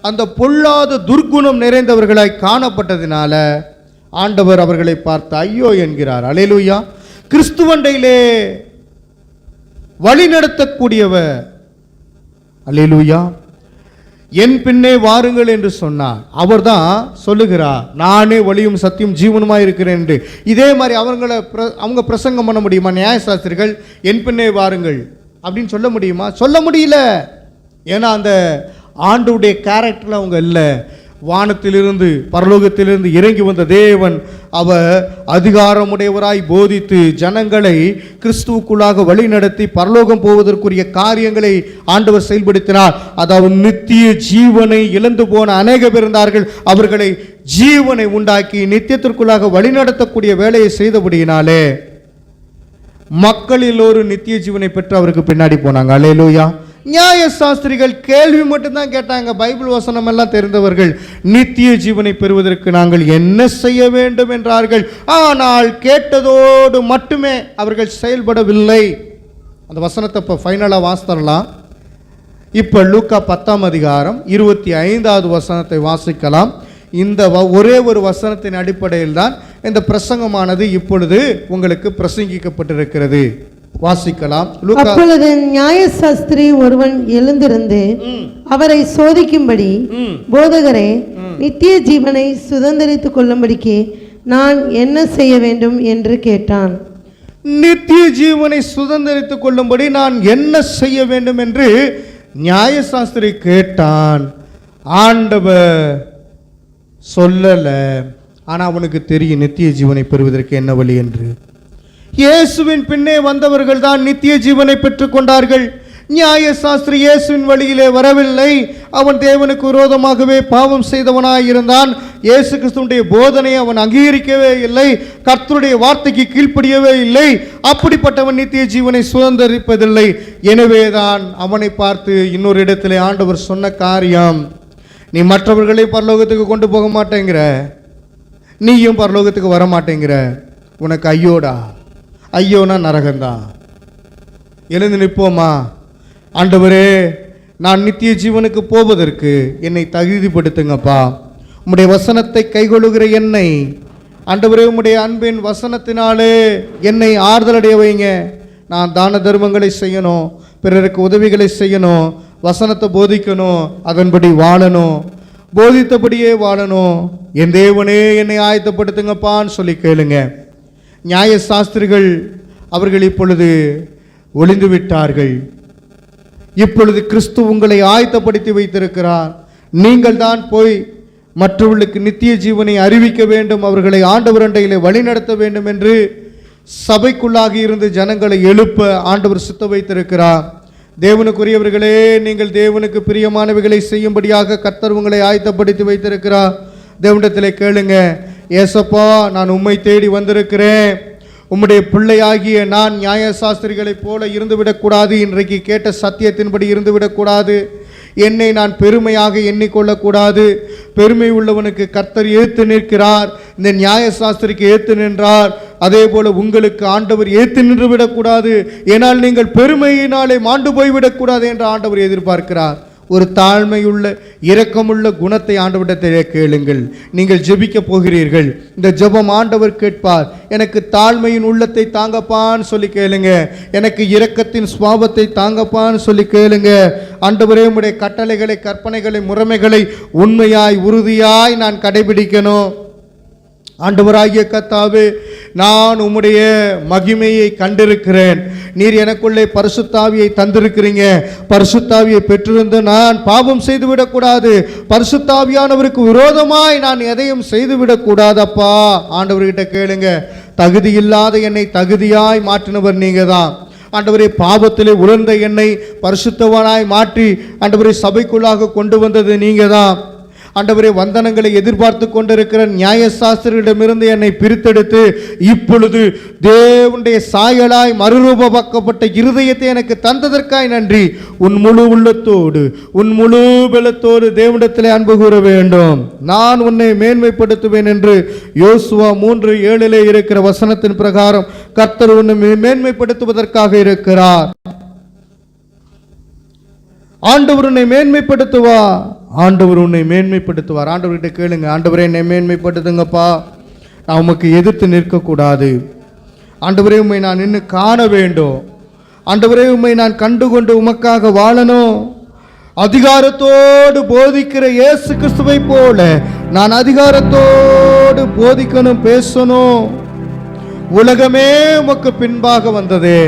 அந்த பொல்லாத துர்க்குணம் நிறைந்தவர்களாய் காணப்பட்டதினால ஆண்டவர் அவர்களை பார்த்து ஐயோ என்கிறார். அல்லேலூயா. கிறிஸ்துவண்டையிலே வழி நடத்தக்கூடியவர், அல்லேலூயா, என் பின்னே வாருங்கள் என்று சொன்னார். அவர் தான் சொல்லுகிறார், நானே வழியும் சத்தியம் ஜீவனுமாய் இருக்கிறேன் என்று. இதே மாதிரி அவங்க பிரசங்கம் பண்ண முடியுமா? நியாயசாஸ்திரிகள் என் பின்னே வாருங்கள் அப்படின்னு சொல்ல முடியுமா? சொல்ல முடியல. ஏன்னா அந்த ஆண்டுடைய கேரக்டரில் அவங்க இல்லை. வானத்திலிருந்து பரலோகத்திலிருந்து இறங்கி வந்த தேவன் அவர் அதிகாரமுடையவராய் போதித்து ஜனங்களை கிறிஸ்துவுக்குள்ளாக வழி நடத்தி பரலோகம் போவதற்குரிய காரியங்களை ஆண்டவர் செயல்படுத்தினார். அதாவது நித்திய ஜீவனை இழந்து போன அநேக பேர் இருந்தார்கள். அவர்களை ஜீவனை உண்டாக்கி நித்தியத்திற்குள்ளாக வழி நடத்தக்கூடிய வேலையை செய்தபடியினாலே மக்கள் எல்லோரும் நித்திய ஜீவனை பெற்று அவருக்கு பின்னாடி போனாங்க. அல்லேலூயா. நியாயசாஸ்திரிகள் கேள்வி மட்டும்தான் கேட்டாங்க. பைபிள் வசனம் எல்லாம் தெரிந்தவர்கள். நித்திய ஜீவனை பெறுவதற்கு நாங்கள் என்ன செய்ய வேண்டும் என்றார்கள். ஆனால் கேட்டதோடு மட்டுமே அவர்கள் செயல்படவில்லை. அந்த வசனத்தை இப்போ ஃபைனலாக வாசித்தரலாம். இப்போ லூக்கா 10ஆம் அதிகாரம் 25வது வசனத்தை வாசிக்கலாம். இந்த ஒரே ஒரு வசனத்தின் அடிப்படையில் தான் இந்த பிரசங்கமானது இப்பொழுது உங்களுக்கு பிரசங்கிக்கப்பட்டிருக்கிறது. வாசிக்கலாம். அப்பொழுது நியாயசாஸ்திரி ஒருவன் எழுந்திருந்து அவரை சோதிக்கும்படி, போதகரே, நித்திய ஜீவனை சுதந்தரித்துக் கொள்ளும்படிக்கு நான் என்ன செய்ய வேண்டும் என்று கேட்டான். நித்திய ஜீவனை சுதந்தரித்துக் கொள்ளும்படி நான் என்ன செய்ய வேண்டும் என்று நியாயசாஸ்திரி கேட்டான். ஆண்டவர் சொல்லல, ஆனால் அவனுக்கு தெரியும் நித்திய ஜீவனை பெறுவதற்கு என்ன வழி என்று. இயேசுவின் பின்னே வந்தவர்கள் தான் நித்திய ஜீவனை பெற்றுக் கொண்டார்கள். நியாயசாஸ்திரி இயேசுவின் வழியிலே வரவில்லை. அவன் தேவனுக்கு விரோதமாகவே பாவம் செய்தவனாய் இருந்தான். இயேசு கிறிஸ்துவுடைய போதனையை அவன் அங்கீகரிக்கவே இல்லை. கர்த்தருடைய வார்த்தைக்கு கீழ்ப்படியவே இல்லை. அப்படிப்பட்டவன் நித்திய ஜீவனை சுதந்தரிப்பதில்லை. எனவேதான் அவனை பார்த்து இன்னொரு இடத்திலே ஆண்டவர் சொன்ன காரியம், நீ மற்றவர்களை பரலோகத்துக்கு கொண்டு போக மாட்டேங்கிற, நீயும் பரலோகத்துக்கு வர மாட்டேங்கிற, உனக்கு ஐயோடா. ஐயோனா நரகந்தான். எழுந்து நிற்போமா? ஆண்டவரே, நான் நித்திய ஜீவனுக்கு போவதற்கு என்னை தகுதிப்படுத்துங்கப்பா. உம்முடைய வசனத்தை கைகொள்ளுகிற என்னை ஆண்டவரே, உம்முடைய அன்பின் வசனத்தினாலே என்னை ஆறுதலடைய வைங்க. நான் தான தர்மங்களை செய்யணும், பிறருக்கு உதவிகளை செய்யணும், வசனத்தை போதிக்கணும், அதன்படி வாழணும், போதித்தபடியே வாழணும். என் தேவனே என்னை ஆயத்தப்படுத்துங்கப்பான்னு சொல்லி கேளுங்க. நியாயசாஸ்திரிகள் அவர்கள் இப்பொழுது ஒளிந்து விட்டார்கள். இப்பொழுது கிறிஸ்து உங்களை ஆயத்தப்படுத்தி வைத்திருக்கிறார். நீங்கள் தான் போய் மற்றவர்களுக்கு நித்திய ஜீவனை அறிவிக்க வேண்டும், அவர்களை ஆண்டவர் அண்டையிலே வழிநடத்த வேண்டும் என்று சபைக்குள்ளாக இருந்து ஜனங்களை எழுப்ப ஆண்டவர் சித்த வைத்திருக்கிறார். தேவனுக்குரியவர்களே, நீங்கள் தேவனுக்கு பிரியமானவைகளை செய்யும்படியாக கர்த்தர் உங்களை ஆயத்தப்படுத்தி வைத்திருக்கிறார். தேவனிடத்திலே கேளுங்க, ஏசப்பா, நான் உம்மை தேடி வந்திருக்கிறேன். உம்முடைய பிள்ளையாகிய நான் நியாயசாஸ்திரிகளைப் போல இருந்துவிடக்கூடாது. இன்றைக்கு கேட்ட சத்தியத்தின்படி இருந்துவிடக்கூடாது. என்னை நான் பெருமையாக எண்ணிக்கொள்ளக்கூடாது. பெருமை உள்ளவனுக்கு கர்த்தர் ஏத்து நிற்கிறார். இந்த நியாயசாஸ்திரிக்கு ஏத்து நின்றார். அதே போல உங்களுக்கு ஆண்டவர் ஏத்து நின்று விடக்கூடாது. ஏனால் நீங்கள் பெருமையினாலே மாண்டு போய்விடக்கூடாது என்று ஆண்டவர் எதிர்பார்க்கிறார். ஒரு தாழ்மையுள்ள இரக்கமுள்ள குணத்தை ஆண்டவரிடத்திலே கேளுங்கள். நீங்கள் ஜெபிக்க போகிறீர்கள். இந்த ஜெபம் ஆண்டவர் கேட்பார். எனக்கு தாழ்மையின் உள்ளத்தை தாங்கப்பான்னு சொல்லி கேளுங்க. எனக்கு இரக்கத்தின் சுபாவத்தை தாங்கப்பான்னு சொல்லி கேளுங்க. ஆண்டவரே, உம்முடைய கட்டளைகளை, கற்பனைகளை, முறைமைகளை உண்மையாய் உறுதியாய் நான் கடைபிடிக்கணும். ஆண்டவராகிய கர்த்தாவே, நான் உம்முடைய மகிமையை கண்டிருக்கிறேன். நீர் எனக்குள்ளே பரிசுத்தாவியை தந்திருக்கிறீங்க. பரிசுத்தாவியை பெற்றிருந்து நான் பாவம் செய்துவிடக்கூடாது. பரிசுத்தாவியானவருக்கு விரோதமாய் நான் எதையும் செய்துவிடக்கூடாதப்பா. ஆண்டவர்கிட்ட கேளுங்க. தகுதி இல்லாத என்னை தகுதியாய் மாற்றினவர் நீங்க தான். ஆண்டவரே, பாவத்திலே உழந்த என்னை பரிசுத்தவனாய் மாற்றி ஆண்டவரே சபைக்குள்ளாக கொண்டு வந்தது நீங்க தான். ஆண்டவரே, வந்தனங்களை எதிர்பார்த்து கொண்டிருக்கிற நியாயசாஸ்திரியிடமிருந்து என்னை பிரித்தெடுத்து இப்பொழுது தேவனுடைய சாயலாய் மறுரூபமாக்கப்பட்ட இருதயத்தை எனக்கு தந்ததற்காய் நன்றி. உன் முழு உள்ளத்தோடு உன் முழு பலத்தோடு தேவனிடத்திலே அன்பு கூற வேண்டும். நான் உன்னை மேன்மைப்படுத்துவேன் என்று யோசுவா 3:7 இருக்கிற வசனத்தின் பிரகாரம் கர்த்தர் உன்னை மேன்மைப்படுத்துவதற்காக இருக்கிறார். ஆண்டவர் உன்னை மேன்மைப்படுத்துவார். ஆண்டவர் உன்னை மேன்மைப்படுத்துவார். ஆண்டவர்கிட்ட கேளுங்க. ஆண்டவரே, என்னை மேன்மைப்படுத்துங்கப்பா. நான் உமக்கு எதிர்த்து நிற்கக்கூடாது. ஆண்டவரே, உம்மை நான் நின்று காண வேண்டும். ஆண்டவரே, உம்மை நான் கண்டுகொண்டு உமக்காக வாழணும். அதிகாரத்தோடு போதிக்கிற இயேசு கிறிஸ்துவை போல நான் அதிகாரத்தோடு போதிக்கணும், பேசணும். உலகமே உமக்கு பின்பாக வந்ததே.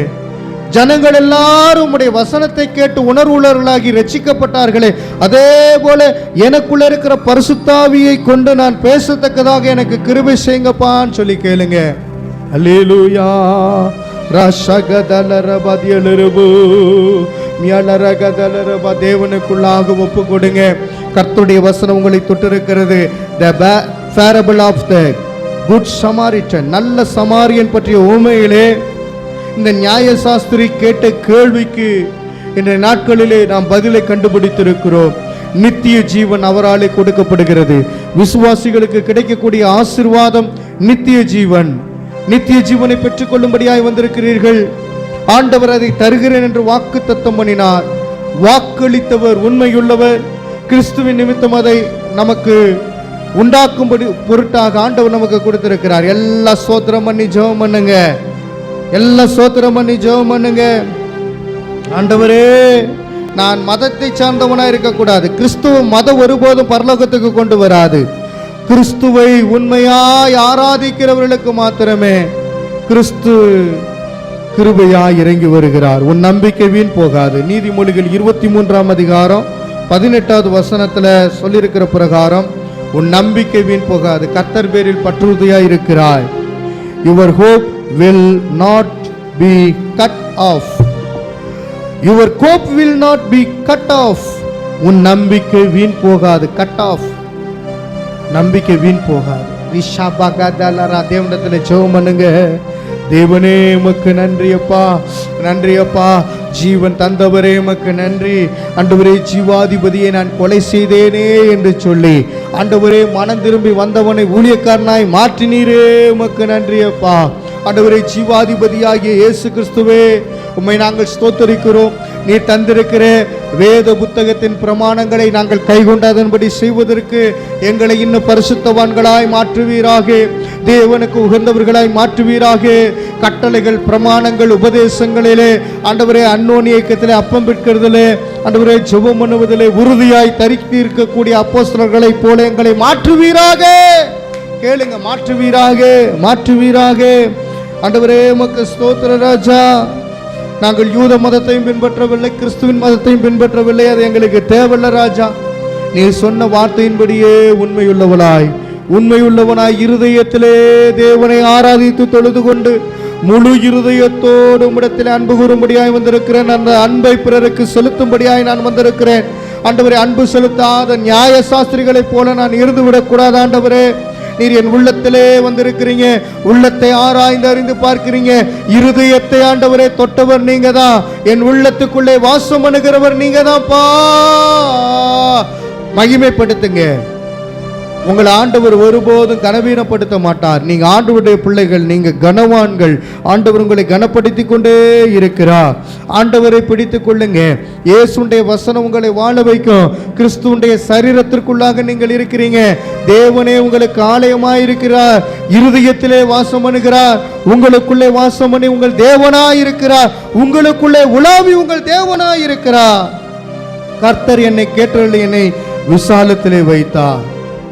ஜனங்கள் எல்லாரும் உம்முடைய வசனத்தை கேட்டு உணர்வுள்ளவர்களாகி ரட்சிக்கப்பட்டார்களே, அதே போல எனக்குள்ள இருக்கிற பரிசுத்தாவியை கொண்டு நான் பேசத்தக்கதாக எனக்கு கிருபை செய்யுங்கப்பான்னு சொல்லி கேளுங்க. அல்லேலூயா. தேவனுக்குள்ளாக ஒப்பு கொடுங்க. கர்த்தருடைய வசனம் உங்களை தொட்டிருக்கிறது. The parable of the good Samaritan, நல்ல சமாரியன் பற்றிய உவமையிலே இந்த நியாயசாஸ்திரி கேட்ட கேள்விக்கு இன்றைய நாட்களிலே நாம் பதிலை கண்டுபிடித்திருக்கிறோம். நித்திய ஜீவன் அவராலே கொடுக்கப்படுகிறது. விசுவாசிகளுக்கு கிடைக்கக்கூடிய ஆசீர்வாதம் நித்திய ஜீவன். நித்திய ஜீவனை பெற்றுக்கொள்ளும்படியாய் வந்திருக்கிறீர்கள். ஆண்டவர் அதை தருகிறேன் என்று வாக்கு தத்தம் பண்ணினார். வாக்களித்தவர் உண்மையுள்ளவர். கிறிஸ்துவின் நிமித்தம் அதை நமக்கு உண்டாக்கும்படி பொருட்டாக ஆண்டவர் நமக்கு கொடுத்திருக்கிறார். எல்லா ஸ்தோத்திரம் பண்ணி ஜெபம் பண்ணுங்க. எல்லாம் ஸ்தோத்திரம் பண்ணி ஜெபம் பண்ணுங்க. ஆண்டவரே, நான் மதத்தை சார்ந்தவனாக இருக்கக்கூடாது. கிறிஸ்துவ மதம் ஒருபோதும் பரலோகத்துக்கு கொண்டு வராது. கிறிஸ்துவை உண்மையாய் ஆராதிக்கிறவர்களுக்கு மாத்திரமே கிறிஸ்து கிருபையாய் இறங்கி வருகிறார். உன் நம்பிக்கை வீண் போகாது. நீதிமொழிகள் 23ஆம் அதிகாரம் 18வது வசனத்துல சொல்லியிருக்கிற பிரகாரம் உன் நம்பிக்கை வீண் போகாது. கர்த்தர் பேரில் பற்றுறுதியாய் இருக்கிறாய். Your hope will not be cut off. Your hope will not be cut off. உன் நம்பிக்கை வீண் போகாது. Cut off. நம்பிக்கை வீண் போகாது. தேவனிடத்தில் ஜெபம் பண்ணுங்க. தேவனே, உமக்கு நன்றி அப்பா, நன்றி அப்பா. ஜீவன் தந்தவரே உமக்கு நன்றி. ஆண்டவரே, ஜீவாதிபதியை நான் கொலை செய்தேனே என்று சொல்லி ஆண்டவரே மனம் திரும்பி வந்தவனை ஊழியக்காரனாய் மாற்றினீரே, உமக்கு நன்றி அப்பா. ஆண்டவரே, ஜீவாதிபதியாகிய இயேசு கிறிஸ்துவே, உம்மை நாங்கள் ஸ்தோத்தரிக்கிறோம். நீர் தந்திருக்கிற வேத புத்தகத்தின் பிரமாணங்களை நாங்கள் கைகொண்டதன்படி செய்வதற்கு எங்களை இன்னும் பரிசுத்தவான்களாய் மாற்றுவீராக. தேவனுக்கு உகந்தவர்களாய் மாற்றுவீராக. கட்டளைகள், பிரமாணங்கள், உபதேசங்களிலே ஆண்டவரே, அன்னோன் இயக்கத்திலே, அப்பம் பிற்கிறதிலே, ஆண்டவரே, ஜெபம் பண்ணுவதிலே உறுதியாய் தரித்து இருக்கக்கூடிய அப்போஸ்தலர்களை போல எங்களை மாற்றுவீராக. கேளுங்க, மாற்றுவீராக, மாற்றுவீராக. ஆண்டவரே, உமக்கு ஸ்தோத்திர ராஜா. நாங்கள் யூத மதத்தையும் பின்பற்றவில்லை, கிறிஸ்துவின் மதத்தையும் பின்பற்றவில்லை. அது எங்களுக்கு தேவையில்லை ராஜா. நீ சொன்ன வார்த்தையின்படியே உண்மையுள்ளவனாய் இருதயத்திலே தேவனை ஆராதித்து தொழுது கொண்டு முழு இருதயத்தோடு உம்மிடத்தில் அன்பு கூறும்படியாய் வந்திருக்கிறேன். அந்த அன்பை பிறருக்கு செலுத்தும்படியாய் நான் வந்திருக்கிறேன். ஆண்டவரே, அன்பு செலுத்தாத நியாய சாஸ்திரிகளைப் போல நான் இருந்து விடக்கூடாது. ஆண்டவரே, நீர் என் உள்ளத்திலே வந்திருக்கிறீங்க. உள்ளத்தை ஆராய்ந்து அறிந்து பார்க்கிறீங்க. இருதயத்தை ஆண்டவரே தொட்டவர் நீங்க தான். என் உள்ளத்துக்குள்ளே வாசம் பண்ணுகிறவர் நீங்க தான்ப்பா. மகிமைப்படுத்துங்க. உங்களை ஆண்டவர் ஒருபோதும் கனவீனப்படுத்த மாட்டார். நீங்க ஆண்டவருடைய பிள்ளைகள், நீங்க கனவான்கள். ஆண்டவர் உங்களை கனப்படுத்தி கொண்டே இருக்கிறார். ஆண்டவரை பிடித்துக் கொள்ளுங்க. இயேசுடைய வசனம் உங்களை வாழ வைக்கும். கிறிஸ்துவுடைய சரீரத்திற்குள்ளாக நீங்கள் இருக்கிறீங்க. தேவனே உங்களுக்கு ஆலயமாய் இருக்கிறார். இருதயத்திலே வாசம் பண்ணுகிறார். உங்களுக்குள்ளே வாசம் பண்ணி உங்கள் தேவனாய் இருக்கிறார். உங்களுக்குள்ளே உலாவி உங்கள் தேவனாய் இருக்கிறார். கர்த்தர் என்னை கேட்டருளி என்னை விசாலத்திலே வைத்தார்.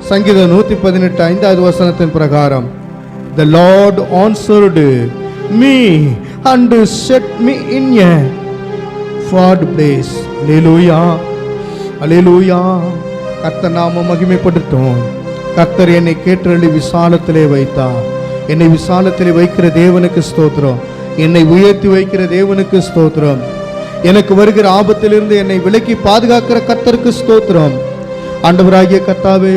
சங்கீதம் 118 5வது வசனத்தின் பிரகாரம் The Lord answered me and set me in a far place. Hallelujah, hallelujah. கர்த்தர் நாம மகிமைப்படுத்தும். கர்த்தர் என்னை கேட்டருளி விசாலத்திலே வைத்தார். என்னை விசாலத்திலே வைக்கிற தேவனுக்கு ஸ்தோத்திரம். என்னை உயர்த்தி வைக்கிற தேவனுக்கு ஸ்தோத்திரம். எனக்கு வருகிற ஆபத்திலிருந்து என்னை விலக்கி பாதுகாக்கிற கர்த்தருக்கு ஸ்தோத்திரம். ஆண்டவராகிய கர்த்தாவே,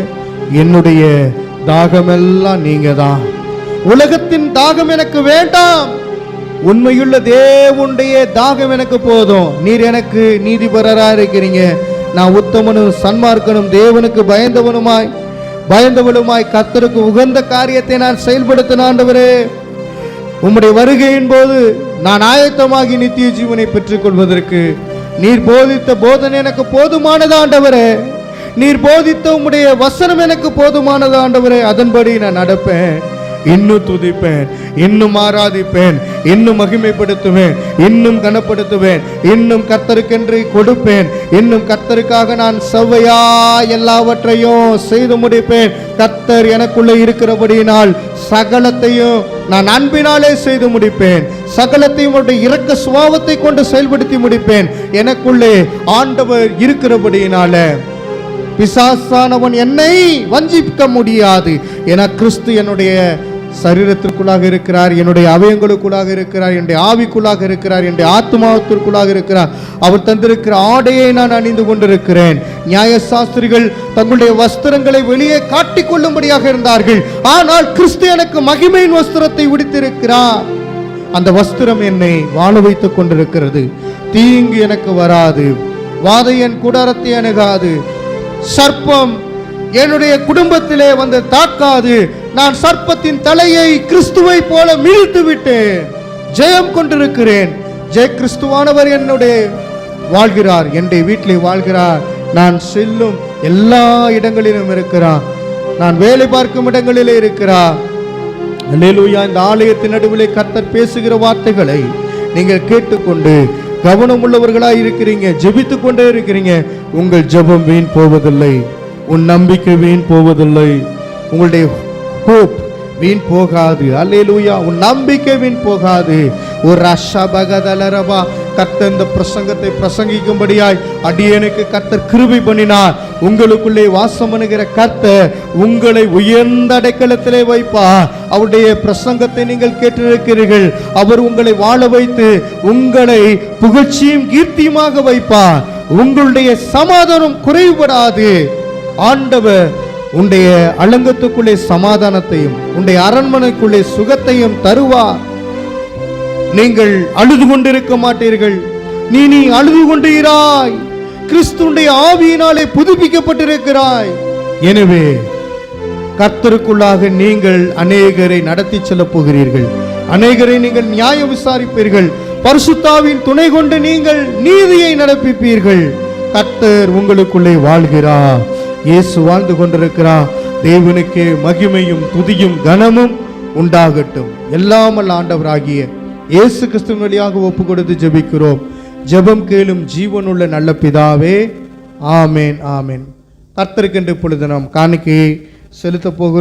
என்னுடைய தாகமெல்லாம் நீங்க தான். உலகத்தின் தாகம் எனக்கு வேண்டாம். உண்மையுள்ள தேவனுடைய தாகம் எனக்கு போதும். நீர் எனக்கு நீதிபரரா இருக்கிறீங்க. நான் உத்தமனும் சன்மார்க்கனும் தேவனுக்கு பயந்தவளுமாய் கர்த்தருக்கு உகந்த காரியத்தை நான் செயல்படுத்தின ஆண்டவரே, உம்முடைய வருகையின் போது நான் ஆயத்தமாகி நித்திய ஜீவனை பெற்றுக் கொள்வதற்கு நீர் போதித்த போதனை எனக்கு போதுமானது ஆண்டவரே. நீர் போதித்த உம்முடைய வசனம் எனக்கு போதுமானது ஆண்டவரே. அதன்படி நான் நடப்பேன், இன்னும் துதிப்பேன், இன்னும் ஆராதிப்பேன், இன்னும் மகிமைப்படுத்துவேன், இன்னும் கனப்படுத்துவேன், இன்னும் கர்த்தருக்கென்று கொடுப்பேன், இன்னும் கர்த்தருக்காக நான் செவ்வையா எல்லாவற்றையும் செய்து முடிப்பேன். கர்த்தர் எனக்குள்ளே இருக்கிறபடியினால் சகலத்தையும் நான் அன்பினாலே செய்து முடிப்பேன். சகலத்தையும் அவருடைய இரக்க சுபாவத்தை கொண்டு செயல்படுத்தி முடிப்பேன். எனக்குள்ளே ஆண்டவர் இருக்கிறபடியினால பிசாசானவன் என்னை வஞ்சிக்க முடியாது. என கிறிஸ்து என்னுடைய சரீரத்திற்குள்ளாக இருக்கிறார், என்னுடைய அவயங்களுக்குள்ளாக இருக்கிறார், என்னுடைய ஆவிக்குள்ளாக இருக்கிறார், என்னுடைய ஆத்மாவிற்குள்ளாக இருக்கிறார். அவர் தந்திருக்கிற ஆடையை நான் அணிந்து கொண்டிருக்கிறேன். நியாயசாஸ்திரிகள் தங்களுடைய வஸ்திரங்களை வெளியே காட்டிக் கொள்ளும்படியாக இருந்தார்கள். ஆனால் கிறிஸ்து எனக்கு மகிமையின் வஸ்திரத்தை உடுத்திருக்கிறார். அந்த வஸ்திரம் என்னை வாழ வைத்துக் கொண்டிருக்கிறது. தீங்கு எனக்கு வராது, வாதை என் கூடாரத்தை அணுகாது, சர்ப்பம் என்னுடைய குடும்பத்திலே வந்து தாக்காது. நான் சர்ப்பத்தின் தலையை கிறிஸ்துவை போல மீழ்த்து விட்டேன், ஜெயம் கொண்டிருக்கிறேன். ஜெய கிறிஸ்துவானவர் என்னுடைய வாழ்கிறார், என்னுடைய வீட்டிலே வாழ்கிறார். நான் செல்லும் எல்லா இடங்களிலும் இருக்கிறார், நான் வேலை பார்க்கும் இடங்களிலே இருக்கிறார். அல்லேலூயா. இந்த ஆலயத்தின் நடுவிலே கர்த்தர் பேசுகிற வார்த்தைகளை நீங்கள் கேட்டுக்கொண்டு கவனம் உள்ளவர்களாய் இருக்கிறீங்க, ஜெபித்துக் கொண்டே இருக்கிறீங்க. உங்கள் ஜெபம் வீண் போவதில்லை, உன் நம்பிக்கை வீண் போவதில்லை, உங்களுடைய ஹோப் வீண் போகாது. அல்லேலூயா. உன் நம்பிக்கை வீண் போகாது. ஒரு ரஷபகதலரபா கர்த்தர் இந்த பிரசங்கத்தை பிரசங்கிக்கும்படியாய் அடியேனுக்கு கர்த்தர் கிருபை பண்ணினார். உங்களுக்குள்ளே வாசம் பண்ணுகிற கர்த்தர் உங்களை உயர்ந்த அடைக்கலத்திலே வைப்பார். அவருடைய பிரசங்கத்தை நீங்கள் கேட்டிருக்கிறீர்கள். அவர் உங்களை வாழ வைத்து உங்களை புகழ்ச்சியும் கீர்த்தியுமாக வைப்பார். உங்களுடைய சமாதானம் குறைபடாது. ஆண்டவர் உன்னுடைய அலங்கத்துக்குள்ளே சமாதானத்தையும் உன்னுடைய அரண்மனைக்குள்ளே சுகத்தையும் தருவார். நீங்கள் அழுது கொண்டிருக்க மாட்டீர்கள். நீ அழுது கொண்டிருக்கிறாய், கிறிஸ்துவுடைய ஆவியினாலே புதுப்பிக்கப்பட்டிருக்கிறாய். எனவே கர்த்தருக்குள்ளாக நீங்கள் அநேகரை நடத்தி செல்ல போகிறீர்கள். அநேகரை நீங்கள் நியாயம் விசாரிப்பீர்கள். பரிசுத்தாவின் துணை கொண்டு நீங்கள் நீதியை நடப்பிப்பீர்கள். கர்த்தர் உங்களுக்குள்ளே வாழ்கிறார். இயேசு வாழ்ந்து கொண்டிருக்கிறார். தேவனுக்கு மகிமையும் துதியும் கனமும் உண்டாகட்டும். எல்லாமல் ஆண்டவராகிய இயேசு கிறிஸ்துவின் வழியாக ஒப்பு கொடுத்து ஜெபிக்கிறோம். ஜெபம் கேளும் ஜீவனுள்ள நல்ல பிதாவே, ஆமேன், ஆமேன். கர்த்தருக்கென்று இப்பொழுது நாம் காணிக்கையை செலுத்த போகிறோம்.